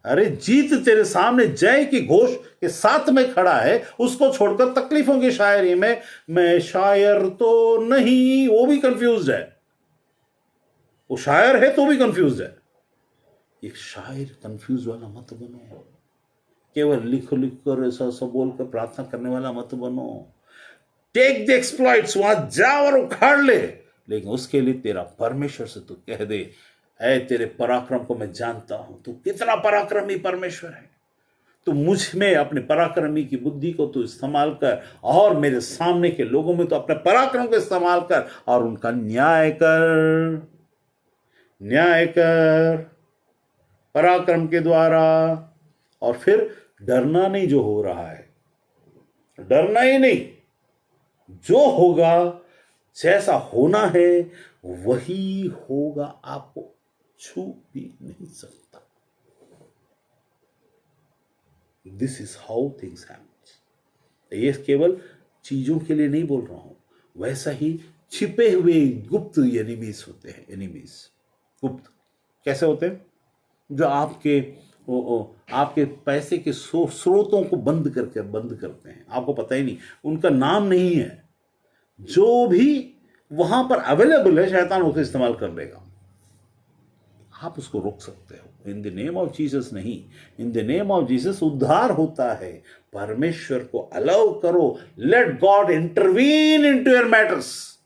S1: अरे जीत तेरे सामने जय की घोष के साथ में खड़ा है, उसको छोड़कर तकलीफों की शायरी में मैं शायर तो नहीं, वो भी कंफ्यूज है। वो शायर है तो भी कंफ्यूज है। एक शायर कंफ्यूज वाला मत बनो। केवल लिख लिख कर ऐसा सब बोलकर प्रार्थना करने वाला मत बनो। टेक द एक्सप्लॉइट्स, वहां जा और उखाड़ ले। लेकिन उसके लिए तेरा परमेश्वर से तू कह दे, ऐ तेरे पराक्रम को मैं जानता हूं, तू कितना पराक्रमी परमेश्वर है। तू मुझ में अपने पराक्रमी की बुद्धि को तू इस्तेमाल कर, और मेरे सामने के लोगों में तो अपने पराक्रम को इस्तेमाल कर और उनका न्याय कर। न्याय कर पराक्रम के द्वारा। और फिर डरना नहीं जो हो रहा है, डरना ही नहीं। जो होगा, जैसा होना है वही होगा, आपको छू भी नहीं सकता। This is how things happen. ये केवल चीजों के लिए नहीं बोल रहा हूं, वैसा ही छिपे हुए गुप्त एनिमीज होते हैं। एनिमीज गुप्त कैसे होते हैं? जो आपके पैसे के स्रोतों को बंद करते हैं, आपको पता ही नहीं, उनका नाम नहीं है। जो भी वहां पर अवेलेबल है, शैतान उसे इस्तेमाल कर लेगा। आप उसको रोक सकते हो। In the name of Jesus नहीं, in the name of Jesus उद्धार होता है। परमेश्वर को अलाउ करो, let God intervene into your matters.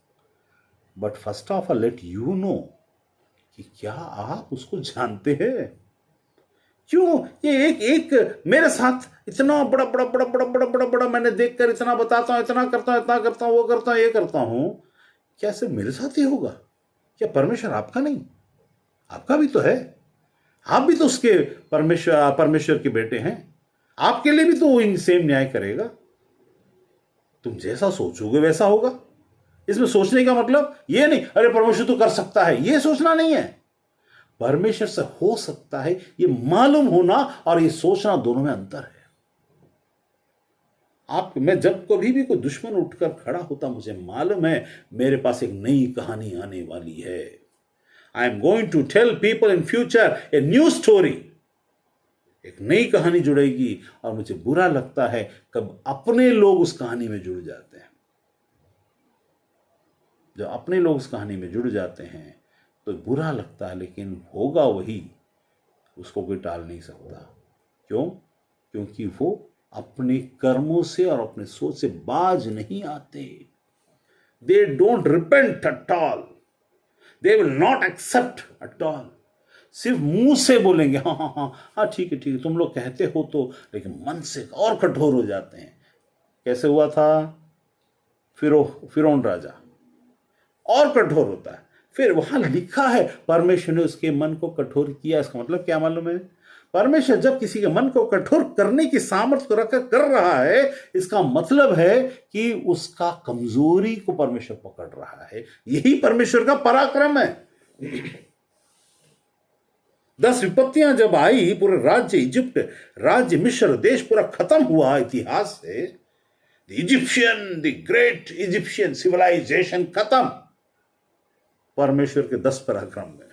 S1: But first of all let you know कि क्या आप उसको जानते हैं। क्यों ये एक मेरे साथ इतना बड़ा बड़ा बड़ा बड़ा बड़ा बड़ा बड़ा मैंने देखकर इतना बताता हूं, इतना करता हूं, इतना करता हूं, वो करता हूं, ये करता हूं, क्या सिर्फ मेरे साथ ही होगा? क्या परमेश्वर आपका नहीं? आपका भी तो है। आप भी तो उसके परमेश्वर के बेटे हैं। आपके लिए भी तो वो सेम न्याय करेगा। तुम जैसा सोचोगे वैसा होगा। इसमें सोचने का मतलब ये नहीं अरे परमेश्वर तो कर सकता है, ये सोचना नहीं है। परमेश्वर से हो सकता है ये मालूम होना और ये सोचना, दोनों में अंतर है। मैं जब कभी भी कोई दुश्मन उठकर खड़ा होता, मुझे मालूम है मेरे पास एक नई कहानी आने वाली है। I am going to tell people in future a new story. एक नई कहानी जुड़ेगी। और मुझे बुरा लगता है कब अपने लोग उस कहानी में जुड़ जाते हैं। जब अपने लोग उस कहानी में जुड़ जाते हैं तो बुरा लगता है, लेकिन होगा वही, उसको कोई टाल नहीं सकता। क्यों? क्योंकि वो अपने कर्मों से और अपने सोच से बाज नहीं आते। They don't repent at all, they will not accept at all. सिर्फ मुंह से बोलेंगे हाँ हाँ हाँ हाँ ठीक है तुम लोग कहते हो तो, लेकिन मन से और कठोर हो जाते हैं। कैसे हुआ था? फिरौन राजा और कठोर होता है। फिर वहां लिखा है परमेश्वर ने उसके मन को कठोर किया। इसका मतलब क्या मालूम है? परमेश्वर जब किसी के मन को कठोर करने की सामर्थ्य को रखकर कर रहा है, इसका मतलब है कि उसका कमजोरी को परमेश्वर पकड़ रहा है। यही परमेश्वर का पराक्रम है। 10 विपत्तियां जब आई, पूरे राज्य इजिप्ट, राज्य मिस्र देश पूरा खत्म हुआ इतिहास से। द ग्रेट इजिप्शियन सिविलाइजेशन खत्म परमेश्वर के 10 पराक्रम में।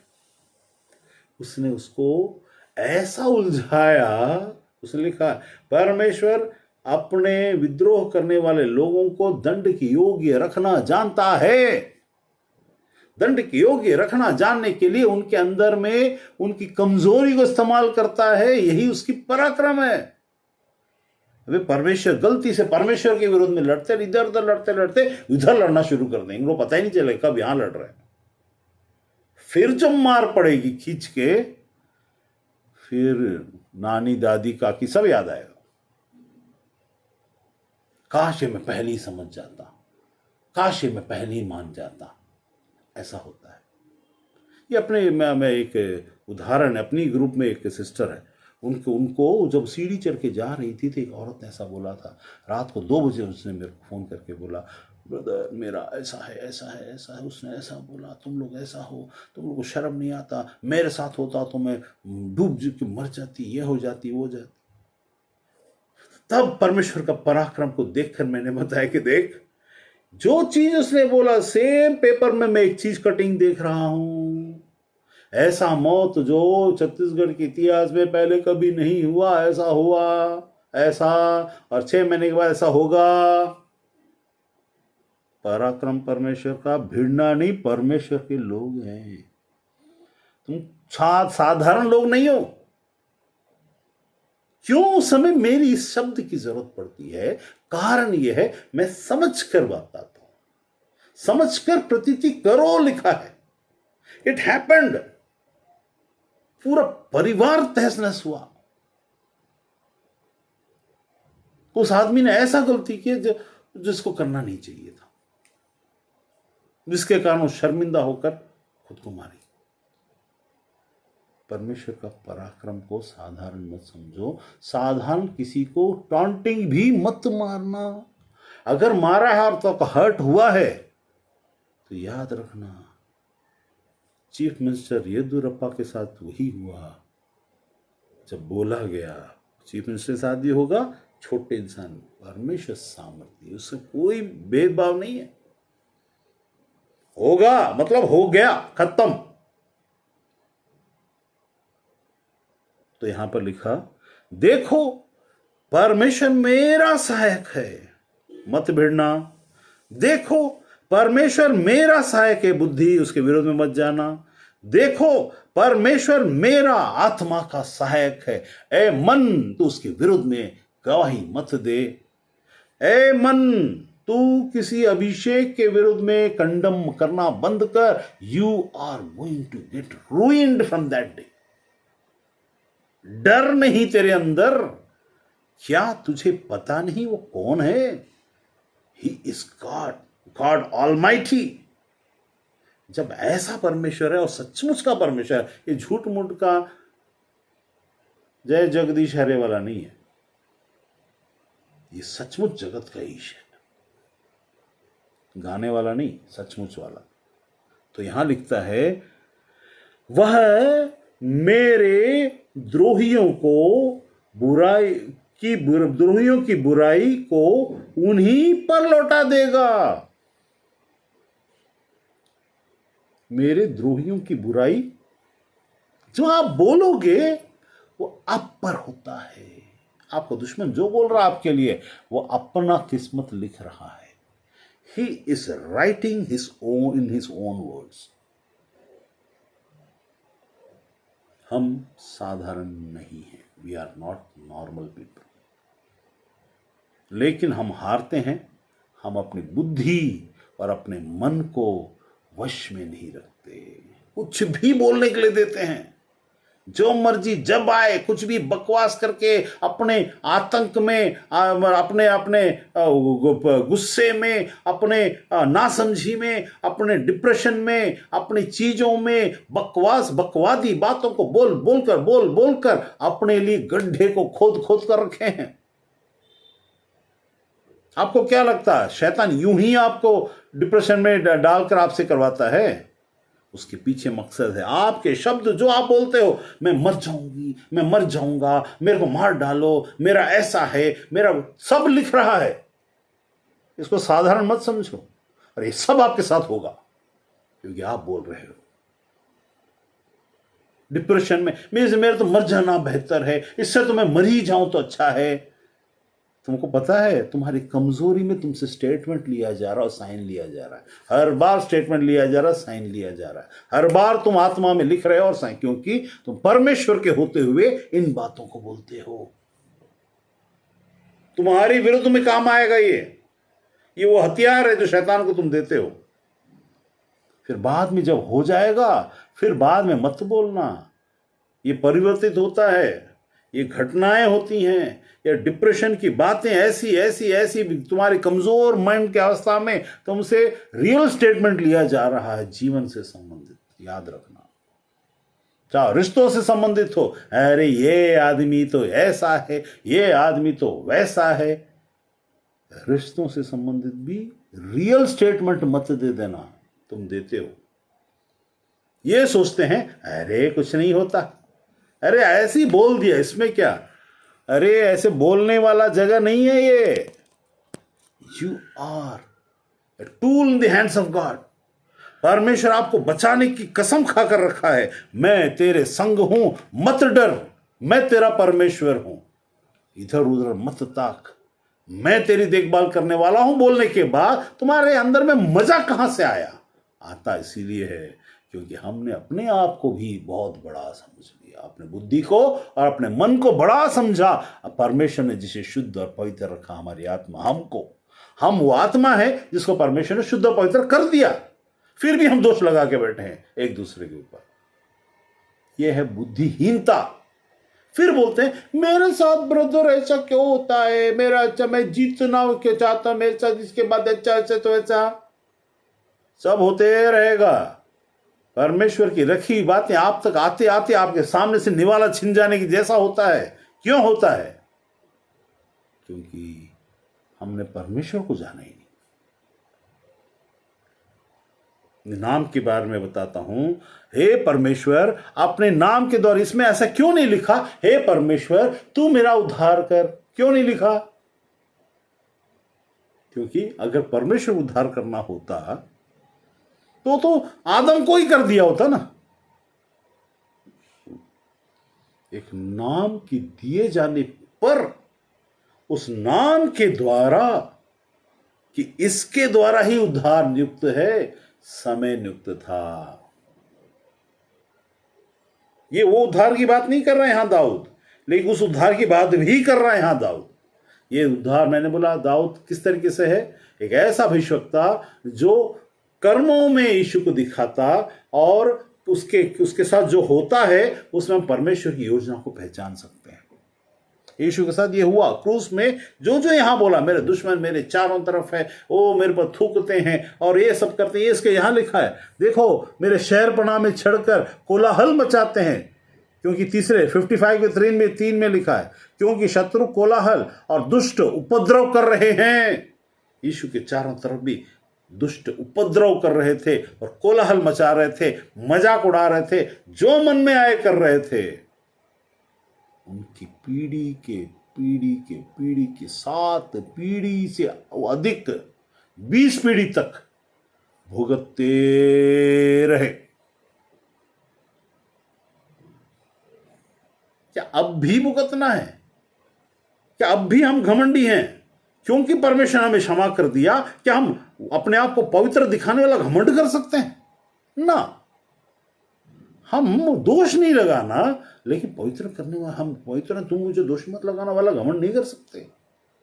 S1: उसने उसको ऐसा उलझाया, उसने लिखा परमेश्वर अपने विद्रोह करने वाले लोगों को दंड के योग्य रखना जानता है। दंड के योग्य रखना जानने के लिए उनके अंदर में उनकी कमजोरी को इस्तेमाल करता है। यही उसकी पराक्रम है। अबे परमेश्वर गलती से परमेश्वर के विरोध में लड़ते, इधर उधर लड़ते लड़ते इधर लड़ना शुरू कर देंगे, उनको पता ही नहीं चलेगा कब यहां लड़ रहे हैं। फिर जब मार पड़ेगी खींच के, फिर नानी दादी काकी सब याद आएगा। काश मैं पहले ही समझ जाता, काश मैं पहले ही मान जाता। ऐसा होता है। ये अपने मैं एक उदाहरण, अपनी ग्रुप में एक सिस्टर है, उनको जब सीढ़ी चढ़ के जा रही थी तो एक औरत ने ऐसा बोला था। रात को 2 बजे उसने मेरे को फोन करके बोला, ब्रदर मेरा ऐसा है ऐसा है ऐसा है, उसने ऐसा बोला, तुम लोग ऐसा हो, तुम लोग को शर्म नहीं आता, मेरे साथ होता तो मैं डूब के मर जाती, ये हो जाती वो जाती। तब परमेश्वर का पराक्रम को देखकर मैंने बताया कि देख, जो चीज उसने बोला सेम पेपर में मैं एक चीज कटिंग देख रहा हूं। ऐसा मौत जो छत्तीसगढ़ के इतिहास में पहले कभी नहीं हुआ, ऐसा हुआ, ऐसा, और 6 महीने के बाद ऐसा होगा। पराक्रम परमेश्वर का, भिड़ना नहीं, परमेश्वर के लोग हैं। तुम साधारण लोग नहीं हो। क्यों उस समय मेरी इस शब्द की जरूरत पड़ती है? कारण यह है, मैं समझ कर बताता हूं, समझ कर प्रतीति करो लिखा है। It happened. पूरा परिवार तहस नहस हुआ। उस आदमी ने ऐसा गलती की जिसको करना नहीं चाहिए था, जिसके कारण वो शर्मिंदा होकर खुद को मारी। परमेश्वर का पराक्रम को साधारण मत समझो। साधारण किसी को टॉन्टिंग भी मत मारना। अगर मारा है और तो हर्ट हुआ है तो याद रखना, चीफ मिनिस्टर येदियुरप्पा के साथ वही हुआ। जब बोला गया चीफ मिनिस्टर के साथ भी होगा, छोटे इंसान, परमेश्वर सामर्थ्य, उससे कोई भेदभाव नहीं है। होगा मतलब हो गया, खत्म। तो यहां पर लिखा, देखो परमेश्वर मेरा सहायक है, मत भिड़ना। देखो परमेश्वर मेरा सहायक है, बुद्धि उसके विरोध में मत जाना। देखो परमेश्वर मेरा आत्मा का सहायक है, ए मन तू उसके विरोध में गवाही मत दे। ए मन तू किसी अभिषेक के विरुद्ध में कंडम करना बंद कर। You are going to get ruined from that day. डर नहीं तेरे अंदर। क्या तुझे पता नहीं वो कौन है? He is God, God almighty. जब ऐसा परमेश्वर है और सचमुच का परमेश्वर, ये झूठ मूठ का जय जगदीश हरे वाला नहीं है, ये सचमुच जगत का ईश है, गाने वाला नहीं, सचमुच वाला। तो यहां लिखता है, वह मेरे द्रोहियों की बुराई को उन्हीं पर लौटा देगा। मेरे द्रोहियों की बुराई जो आप बोलोगे वो आप पर होता है। आपको दुश्मन जो बोल रहा है आपके लिए, वो अपना किस्मत लिख रहा है। He is writing in his own words. हम साधारण नहीं हैं, we are not normal people. लेकिन हम हारते हैं, हम अपनी बुद्धि और अपने मन को वश में नहीं रखते, कुछ भी बोलने के लिए देते हैं, जो मर्जी जब आए कुछ भी बकवास करके अपने आतंक में, अपने अपने गुस्से में, अपने नासमझी में, अपने डिप्रेशन में, अपनी चीजों में बकवादी बातों को बोल बोलकर अपने लिए गड्ढे को खोद खोद कर रखे हैं। आपको क्या लगता है शैतान यूं ही आपको डिप्रेशन में डालकर आपसे करवाता है? उसके पीछे मकसद है। आपके शब्द जो आप बोलते हो, मैं मर जाऊंगी, मैं मर जाऊंगा, मेरे को मार डालो, मेरा ऐसा है, मेरा सब लिख रहा है। इसको साधारण मत समझो, और ये सब आपके साथ होगा क्योंकि आप बोल रहे हो। डिप्रेशन में मेरे तो मर जाना बेहतर है, इससे तो मैं मर ही जाऊं तो अच्छा है। तुमको पता है तुम्हारी कमजोरी में तुमसे स्टेटमेंट लिया जा रहा और साइन लिया जा रहा है। हर बार स्टेटमेंट लिया जा रहा, साइन लिया जा रहा है। हर बार तुम आत्मा में लिख रहे हो और साइन, क्योंकि तुम परमेश्वर के होते हुए इन बातों को बोलते हो। तुम्हारी विरुद्ध में काम आएगा ये वो हथियार है जो शैतान को तुम देते हो। फिर बाद में जब हो जाएगा, फिर बाद में मत बोलना। ये परिवर्तित होता है, ये घटनाएं होती हैं, या डिप्रेशन की बातें ऐसी तुम्हारी कमजोर माइंड की अवस्था में तुमसे रियल स्टेटमेंट लिया जा रहा है, जीवन से संबंधित। याद रखना, चाहे रिश्तों से संबंधित हो, अरे ये आदमी तो ऐसा है, ये आदमी तो वैसा है। रिश्तों से संबंधित भी रियल स्टेटमेंट मत दे देना। तुम देते हो, ये सोचते हैं अरे कुछ नहीं होता, अरे ऐसे ही बोल दिया, इसमें क्या, अरे ऐसे बोलने वाला जगह नहीं है ये। You are a tool in the hands of God. परमेश्वर आपको बचाने की कसम खाकर रखा है, मैं तेरे संग हूं, मत डर, मैं तेरा परमेश्वर हूं, इधर उधर मत ताक, मैं तेरी देखभाल करने वाला हूं। बोलने के बाद तुम्हारे अंदर में मजा कहां से आया? आता इसीलिए है क्योंकि हमने अपने आप को भी बहुत बड़ा समझ लिया, अपने बुद्धि को और अपने मन को बड़ा समझा। परमेश्वर ने जिसे शुद्ध और पवित्र रखा, हमारी आत्मा, हम वो आत्मा है जिसको परमेश्वर ने शुद्ध और पवित्र कर दिया, फिर भी हम दोष लगा के बैठे हैं एक दूसरे के ऊपर। यह है बुद्धिहीनता। फिर बोलते हैं मेरे साथ ब्रदर ऐसा क्यों होता है, मेरा अच्छा, मैं जीतना क्या चाहता, मेरे साथ इसके बाद अच्छा ऐसा तो ऐसा सब होते रहेगा। परमेश्वर की रखी बातें आप तक आते आते आपके सामने से निवाला छिन जाने की जैसा होता है। क्यों होता है? क्योंकि हमने परमेश्वर को जाना ही नहीं। नाम के बारे में बताता हूं, हे परमेश्वर, अपने नाम के द्वारा इसमें ऐसा क्यों नहीं लिखा, हे परमेश्वर तू मेरा उद्धार कर? क्यों नहीं लिखा? क्योंकि अगर परमेश्वर उद्धार करना होता तो आदम को ही कर दिया होता ना। एक नाम के दिए जाने पर, उस नाम के द्वारा कि इसके द्वारा ही उद्धार नियुक्त है, समय नियुक्त था। ये वो उद्धार की बात नहीं कर रहे हैं यहां दाऊद, लेकिन उस उद्धार की बात भी कर रहा है यहां दाऊद। ये उद्धार मैंने बोला दाऊद किस तरीके से है? एक ऐसा भविष्यवक्ता जो कर्मों में यीशु को दिखाता और उसके साथ जो होता है उसमें हम परमेश्वर की योजना को पहचान सकते हैं। यीशु के साथ ये हुआ क्रूस में, जो जो यहां बोला, मेरे दुश्मन मेरे चारों तरफ है, वो मेरे पर थूकते हैं और ये सब करते हैं, ये इसके यहां लिखा है। देखो मेरे शहरपनाह में चढ़कर कोलाहल मचाते हैं, क्योंकि तीसरे 55 के 3 में लिखा है, क्योंकि शत्रु कोलाहल और दुष्ट उपद्रव कर रहे हैं। यीशु के चारों तरफ भी दुष्ट उपद्रव कर रहे थे और कोलाहल मचा रहे थे, मजाक उड़ा रहे थे, जो मन में आए कर रहे थे। उनकी पीढ़ी के 7 पीढ़ी से अधिक 20 पीढ़ी तक भुगतते रहे। क्या अब भी भुगतना है? क्या अब भी हम घमंडी हैं क्योंकि परमेश्वर ने हमें क्षमा कर दिया? क्या हम अपने आप को पवित्र दिखाने वाला घमंड कर सकते हैं ना। हम दोष नहीं लगाना, लेकिन पवित्र करने वाला, हम पवित्र हैं, तुम मुझे दोष मत लगाना वाला घमंड नहीं कर सकते।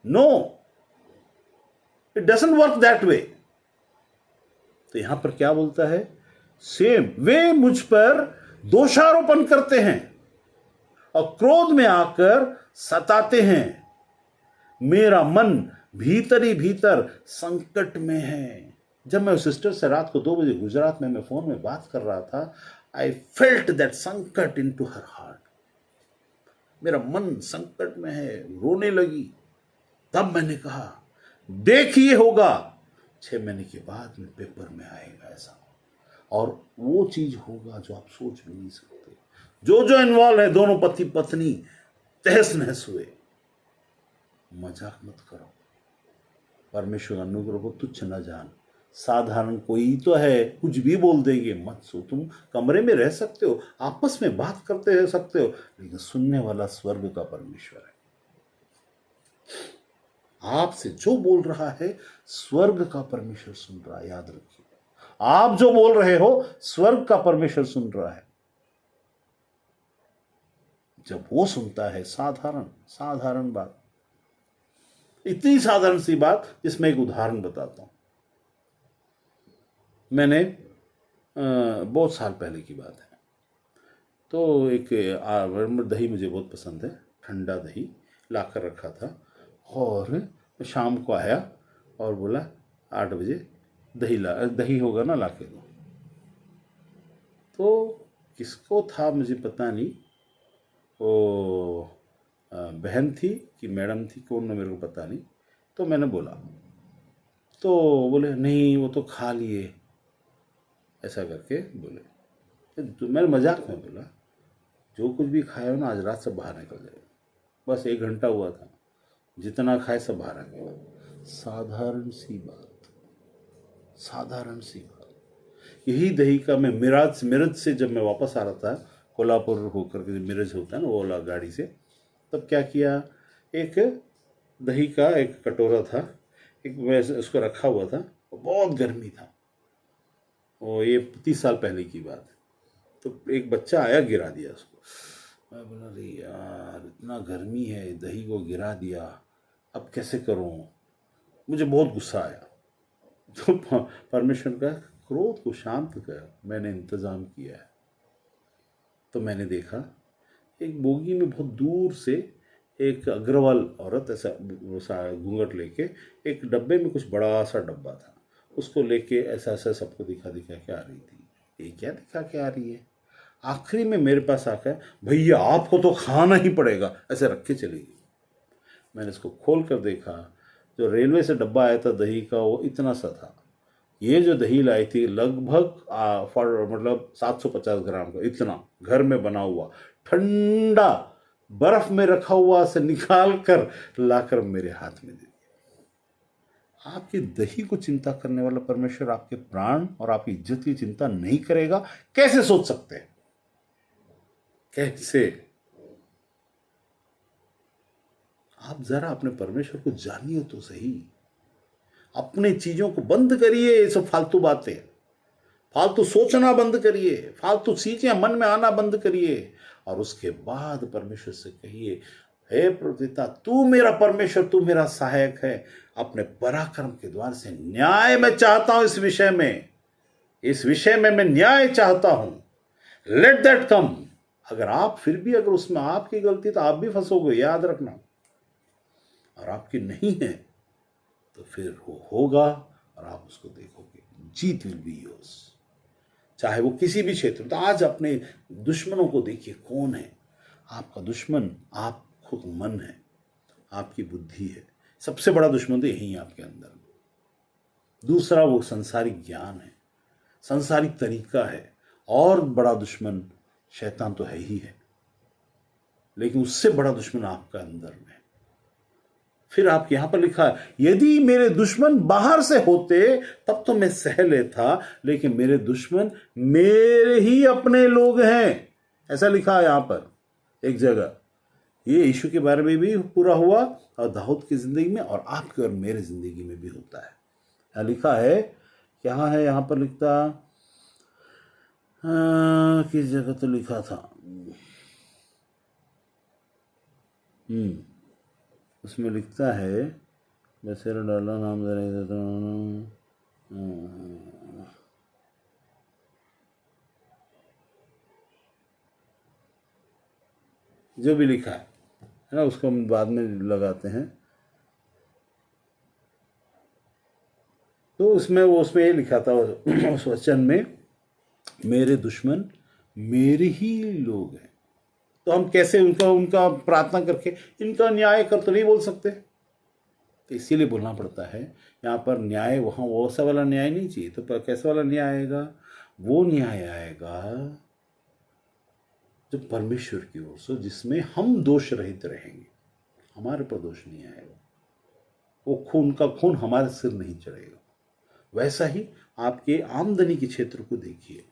S1: No, it doesn't work that way. तो यहां पर क्या बोलता है? सेम वे मुझ पर दोषारोपण करते हैं और क्रोध में आकर सताते हैं। मेरा मन भीतर ही भीतर संकट में है। जब मैं उस सिस्टर से रात को 2 बजे गुजरात में मैं फोन में बात कर रहा था, आई फेल्ट दैट संकट इन टू हर हार्ट। मेरा मन संकट में है, रोने लगी। तब मैंने कहा, देखिए होगा 6 महीने के बाद में पेपर में आएगा ऐसा, और वो चीज होगा जो आप सोच भी नहीं सकते। जो इन्वॉल्व है, दोनों पति पत्नी तहस नहस हुए। मजाक मत करो, परमेश्वर अनुग्रह को तुच्छ न जान। साधारण कोई तो है, कुछ भी बोल देंगे मत सो। तुम कमरे में रह सकते हो, आपस में बात करते रह सकते हो, लेकिन सुनने वाला स्वर्ग का परमेश्वर है। आपसे जो बोल रहा है, स्वर्ग का परमेश्वर सुन रहा है। याद रखिए, आप जो बोल रहे हो, स्वर्ग का परमेश्वर सुन रहा है। जब वो सुनता है, साधारण बात, इतनी साधारण सी बात, जिसमें एक उदाहरण बताता हूं। मैंने बहुत साल पहले की बात है, तो एक दही मुझे बहुत पसंद है, ठंडा दही लाकर रखा था, और शाम को आया और बोला 8 बजे दही होगा ना, लाके दो। तो किसको था मुझे पता नहीं, वो बहन थी कि मैडम थी, कौन, मेरे को पता नहीं। तो मैंने बोला, तो बोले नहीं वो तो खा लिए, ऐसा करके बोले। तो मैंने मजाक में बोला, जो कुछ भी खाए हो ना, आज रात सब बाहर निकल जाएगा। बस 1 घंटा हुआ था, जितना खाए सब बाहर आ गया। साधारण सी बात। यही दही का मैं मिरज से जब मैं वापस आ रहा था, कोल्हापुर होकर के मिरज होता है ना, वो वाला गाड़ी से, तब क्या किया, एक दही का एक कटोरा था, एक वैसे उसको रखा हुआ था, बहुत गर्मी था, वो ये 30 साल पहले की बात है। तो एक बच्चा आया, गिरा दिया उसको। मैं बोला, अरे यार इतना गर्मी है, दही को गिरा दिया, अब कैसे करूं? मुझे बहुत गुस्सा आया। तो परमेश्वर का क्रोध को शांत कर मैंने इंतजाम किया है। तो मैंने देखा, एक बोगी में बहुत दूर से एक अग्रवाल औरत ऐसा घूंघट लेके, एक डब्बे में कुछ बड़ा सा डब्बा था, उसको लेके ऐसा सबको दिखा के आ रही थी। ये क्या दिखा के आ रही है? आखिरी में मेरे पास आकर, भैया आपको तो खाना ही पड़ेगा, ऐसे रख के चली गई। मैंने इसको खोल कर देखा, जो रेलवे से डब्बा आया था दही का, वो इतना सा था। ये जो दही लाई थी लगभग मतलब 750 ग्राम का, इतना घर में बना हुआ, ठंडा बर्फ में रखा हुआ से निकाल कर लाकर मेरे हाथ में दे दिया। आपकी दही को चिंता करने वाला परमेश्वर आपके प्राण और आपकी इज्जत की चिंता नहीं करेगा? कैसे सोच सकते हैं? कैसे? आप जरा अपने परमेश्वर को जानिए तो सही। अपने चीजों को बंद करिए, ये सब फालतू बातें, फालतू सोचना बंद करिए, फालतू चीजें मन में आना बंद करिए, और उसके बाद परमेश्वर से कहिए, हे पिता, तू मेरा परमेश्वर, तू मेरा सहायक है। अपने पराक्रम के द्वार से न्याय मैं चाहता हूं। इस विषय में मैं न्याय चाहता हूं। Let that come. अगर आप फिर भी, अगर उसमें आपकी गलती, तो आप भी फंसोगे, याद रखना। और आपकी नहीं है तो फिर वो होगा और आप उसको देखोगे। जीत विल बी योर्स, चाहे वो किसी भी क्षेत्र में। तो आज अपने दुश्मनों को देखिए, कौन है आपका दुश्मन? आप खुद मन है, आपकी बुद्धि है। सबसे बड़ा दुश्मन तो यही है आपके अंदर। दूसरा वो संसारिक ज्ञान है, संसारिक तरीका है, और बड़ा दुश्मन शैतान तो है ही है, लेकिन उससे बड़ा दुश्मन आपका अंदर में। फिर आप यहां पर लिखा है, यदि मेरे दुश्मन बाहर से होते तब तो मैं सह लेता, लेकिन मेरे दुश्मन मेरे ही अपने लोग हैं, ऐसा लिखा है यहां पर एक जगह। ये यीशु के बारे में भी पूरा हुआ, और दाऊद की जिंदगी में, और आपके और मेरे जिंदगी में भी होता है। लिखा है, क्या है यहाँ पर लिखता, किस जगह तो लिखा था, उसमें लिखता है बसेरा डाला नाम दे रहे थे तो जो भी लिखा है ना, उसको हम बाद में लगाते हैं। तो उसमें ये लिखा था उस वचन में, मेरे दुश्मन मेरे ही लोग हैं। तो हम कैसे उनका उनका प्रार्थना करके इनका न्याय कर तो नहीं बोल सकते, तो इसीलिए बोलना पड़ता है यहाँ पर न्याय, वहाँ वो सा वाला न्याय नहीं चाहिए, तो कैसा वाला न्याय आएगा, वो न्याय आएगा जो परमेश्वर की ओर से, जिसमें हम दोष रहित रहेंगे, हमारे पर दोष नहीं आएगा, वो खून का खून हमारे सिर नहीं चढ़ेगा। वैसा ही आपके आमदनी के क्षेत्र को देखिए,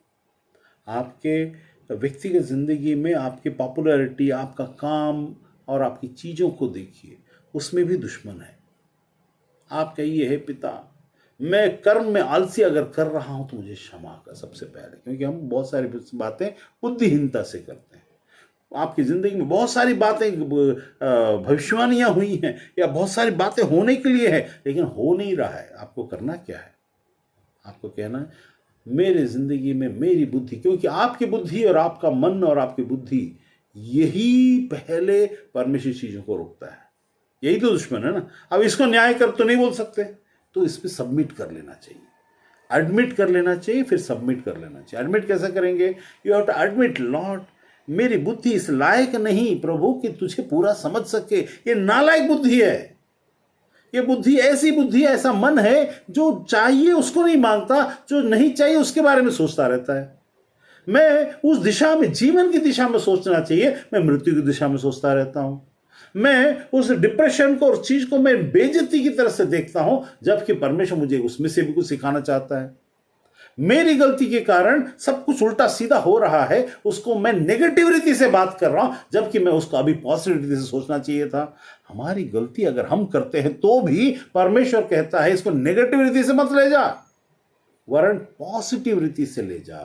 S1: आपके व्यक्तिगत ज़िंदगी में आपकी पॉपुलैरिटी, आपका काम और आपकी चीज़ों को देखिए, उसमें भी दुश्मन है। आप कहिए, हे पिता, मैं कर्म में आलसी अगर कर रहा हूं तो मुझे क्षमा कर, सबसे पहले, क्योंकि हम बहुत सारी बातें बुद्धिहीनता से करते हैं। आपकी ज़िंदगी में बहुत सारी बातें भविष्यवाणियां हुई हैं, या बहुत सारी बातें होने के लिए है, लेकिन हो नहीं रहा है। आपको करना क्या है, आपको कहना है, मेरे ज़िंदगी में मेरी बुद्धि, क्योंकि आपकी बुद्धि और आपका मन और आपकी बुद्धि, यही पहले परमेश्वर चीज़ों को रोकता है। यही तो दुश्मन है ना। अब इसको न्याय कर तो नहीं बोल सकते, तो इस पर सबमिट कर लेना चाहिए, एडमिट कर लेना चाहिए, फिर सबमिट कर लेना चाहिए। एडमिट कैसे करेंगे, you have to admit, Lord मेरी बुद्धि इस लायक नहीं प्रभु कि तुझे पूरा समझ सके, ये नालायक बुद्धि है, ये बुद्धि ऐसी बुद्धि है, ऐसा मन है जो चाहिए उसको नहीं मांगता, जो नहीं चाहिए उसके बारे में सोचता रहता है। मैं उस दिशा में, जीवन की दिशा में सोचना चाहिए, मैं मृत्यु की दिशा में सोचता रहता हूं। मैं उस डिप्रेशन को और चीज को मैं बेइज्जती की तरह से देखता हूं, जबकि परमेश्वर मुझे उसमें से भी कुछ सिखाना चाहता है। मेरी गलती के कारण सब कुछ उल्टा सीधा हो रहा है, उसको मैं नेगेटिव रीति से बात कर रहा हूं, जबकि मैं उसको अभी पॉजिटिव रीति से सोचना चाहिए था। हमारी गलती अगर हम करते हैं तो भी परमेश्वर कहता है इसको नेगेटिव रीति से मत ले जा, वरन पॉजिटिव रीति से ले जा।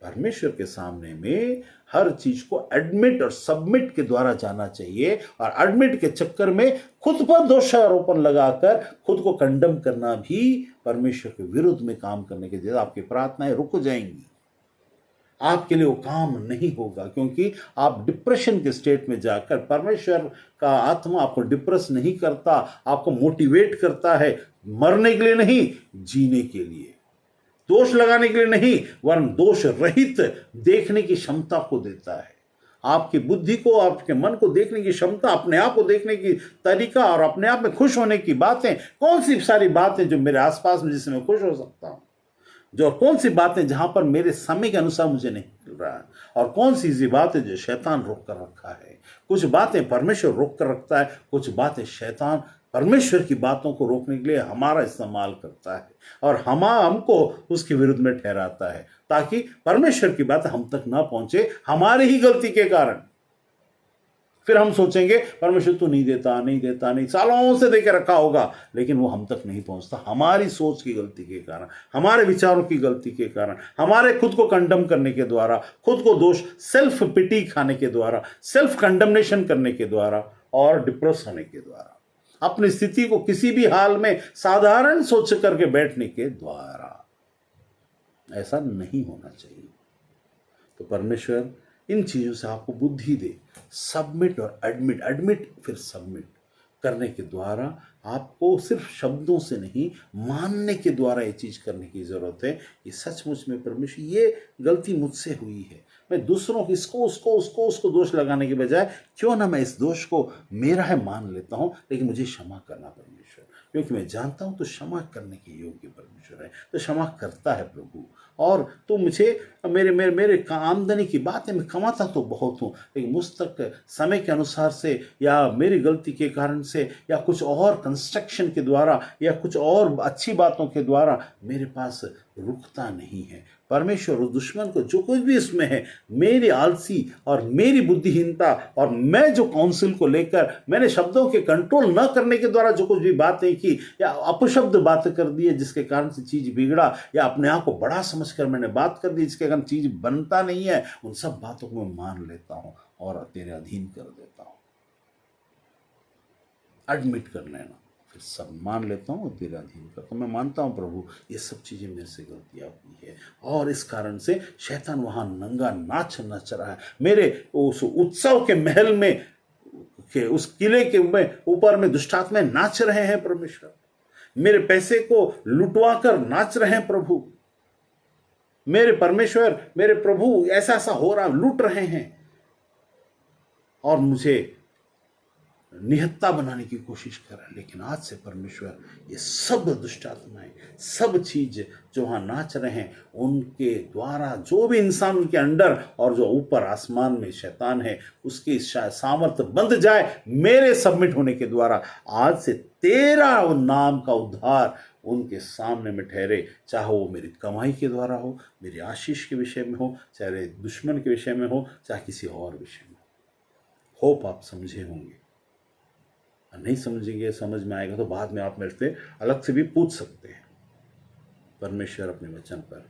S1: परमेश्वर के सामने में हर चीज को एडमिट और सबमिट के द्वारा जाना चाहिए, और एडमिट के चक्कर में खुद पर दोषारोपण लगाकर खुद को कंडम करना भी परमेश्वर के विरुद्ध में काम करने के जरिए आपकी प्रार्थनाएं रुक जाएंगी। आपके लिए वो काम नहीं होगा, क्योंकि आप डिप्रेशन के स्टेट में जाकर, परमेश्वर का आत्मा आपको डिप्रेस नहीं करता, आपको मोटिवेट करता है मरने के लिए नहीं, जीने के लिए, दोष लगाने के लिए नहीं, वरन दोष रहित देखने की क्षमता को देता है। आपकी बुद्धि को, आपके मन को देखने की क्षमता, अपने आप को देखने की तरीका, और अपने आप में खुश होने की बातें, कौन सी सारी बातें जो मेरे आसपास में जिससे मैं खुश हो सकता हूं, जो कौन सी बातें जहां पर मेरे समय के अनुसार मुझे नहीं मिल रहा है, और कौन सी ऐसी बातें जो शैतान रोक कर रखा है। कुछ बातें परमेश्वर रोक कर रखता है, कुछ बातें शैतान परमेश्वर की बातों को रोकने के लिए हमारा इस्तेमाल करता है, और हमको उसके विरुद्ध में ठहराता है, ताकि परमेश्वर की बात हम तक ना पहुंचे हमारी ही गलती के कारण। फिर हम सोचेंगे परमेश्वर तो नहीं देता, नहीं देता, नहीं, सालों से देके रखा होगा, लेकिन वो हम तक नहीं पहुंचता, हमारी सोच की गलती के कारण, हमारे विचारों की गलती के कारण, हमारे खुद को कंडम करने के द्वारा, खुद को दोष, सेल्फ पिटी खाने के द्वारा, सेल्फ कंडमनेशन करने के द्वारा, और डिप्रेस होने के द्वारा, अपनी स्थिति को किसी भी हाल में साधारण सोच करके बैठने के द्वारा। ऐसा नहीं होना चाहिए। तो परमेश्वर इन चीजों से आपको बुद्धि दे, सबमिट और एडमिट, एडमिट फिर सबमिट करने के द्वारा, आपको सिर्फ शब्दों से नहीं, मानने के द्वारा ये चीज करने की जरूरत है। ये सचमुच में परमेश्वर, ये गलती मुझसे हुई है, मैं दूसरों को उसको दोष लगाने के बजाय क्यों ना मैं इस दोष को मेरा है मान लेता हूं, लेकिन मुझे क्षमा करना परमेश्वर, क्योंकि मैं जानता हूं तो क्षमा करने के योग्य परमेश्वर है, तो क्षमा करता है प्रभु। और तो मुझे मेरे आमदनी की बात है, मैं कमाता तो बहुत हूँ, लेकिन मुझ तक समय के अनुसार से, या मेरी गलती के कारण से, या कुछ और कंस्ट्रक्शन के द्वारा या कुछ और अच्छी बातों के द्वारा मेरे पास रुकता नहीं है। परमेश्वर उस दुश्मन को जो कुछ भी इसमें है, मेरी आलसी और मेरी बुद्धिहीनता और मैं जो काउंसिल को लेकर मैंने शब्दों के कंट्रोल न करने के द्वारा जो कुछ भी बातें की या अपशब्द बातें कर दी है जिसके कारण से चीज बिगड़ा, या अपने आप को बड़ा समझकर मैंने बात कर दी जिसके कारण चीज बनता नहीं है, उन सब बातों को मैं मान लेता हूं और तेरे अधीन कर देता हूं। एडमिट कर लेना, फिर सब मान लेता हूँ और तेरे अधीन करता हूँ। मैं मानता हूँ प्रभु ये सब चीज़ें मेरे से गलतियाँ हुई है और इस कारण से शैतान वहाँ नंगा नाच नच रहा है। मेरे उस उत्सव के महल में के उस किले के ऊपर में दुष्टात्माएं नाच रहे हैं परमेश्वर, मेरे पैसे को लुटवा कर नाच रहे हैं प्रभु, मेरे परमेश्वर मेरे प्रभु ऐसा ऐसा हो रहा, लूट रहे हैं और मुझे निहत्ता बनाने की कोशिश कर रहा है। लेकिन आज से परमेश्वर ये सब दुष्टात्माएं, सब चीज जो वहां नाच रहे हैं, उनके द्वारा जो भी इंसान उनके अंडर और जो ऊपर आसमान में शैतान है उसकी सामर्थ्य बंध जाए मेरे सबमिट होने के द्वारा। आज से तेरा नाम का उद्धार उनके सामने में ठहरे, चाहे वो मेरी कमाई के द्वारा हो, मेरी आशीष के विषय में हो, चाहे दुश्मन के विषय में हो, चाहे किसी और विषय में हो। होप आप समझे होंगे, नहीं समझेंगे, समझ में आएगा तो बाद में आप मेरे से अलग से भी पूछ सकते हैं। परमेश्वर अपने वचन पर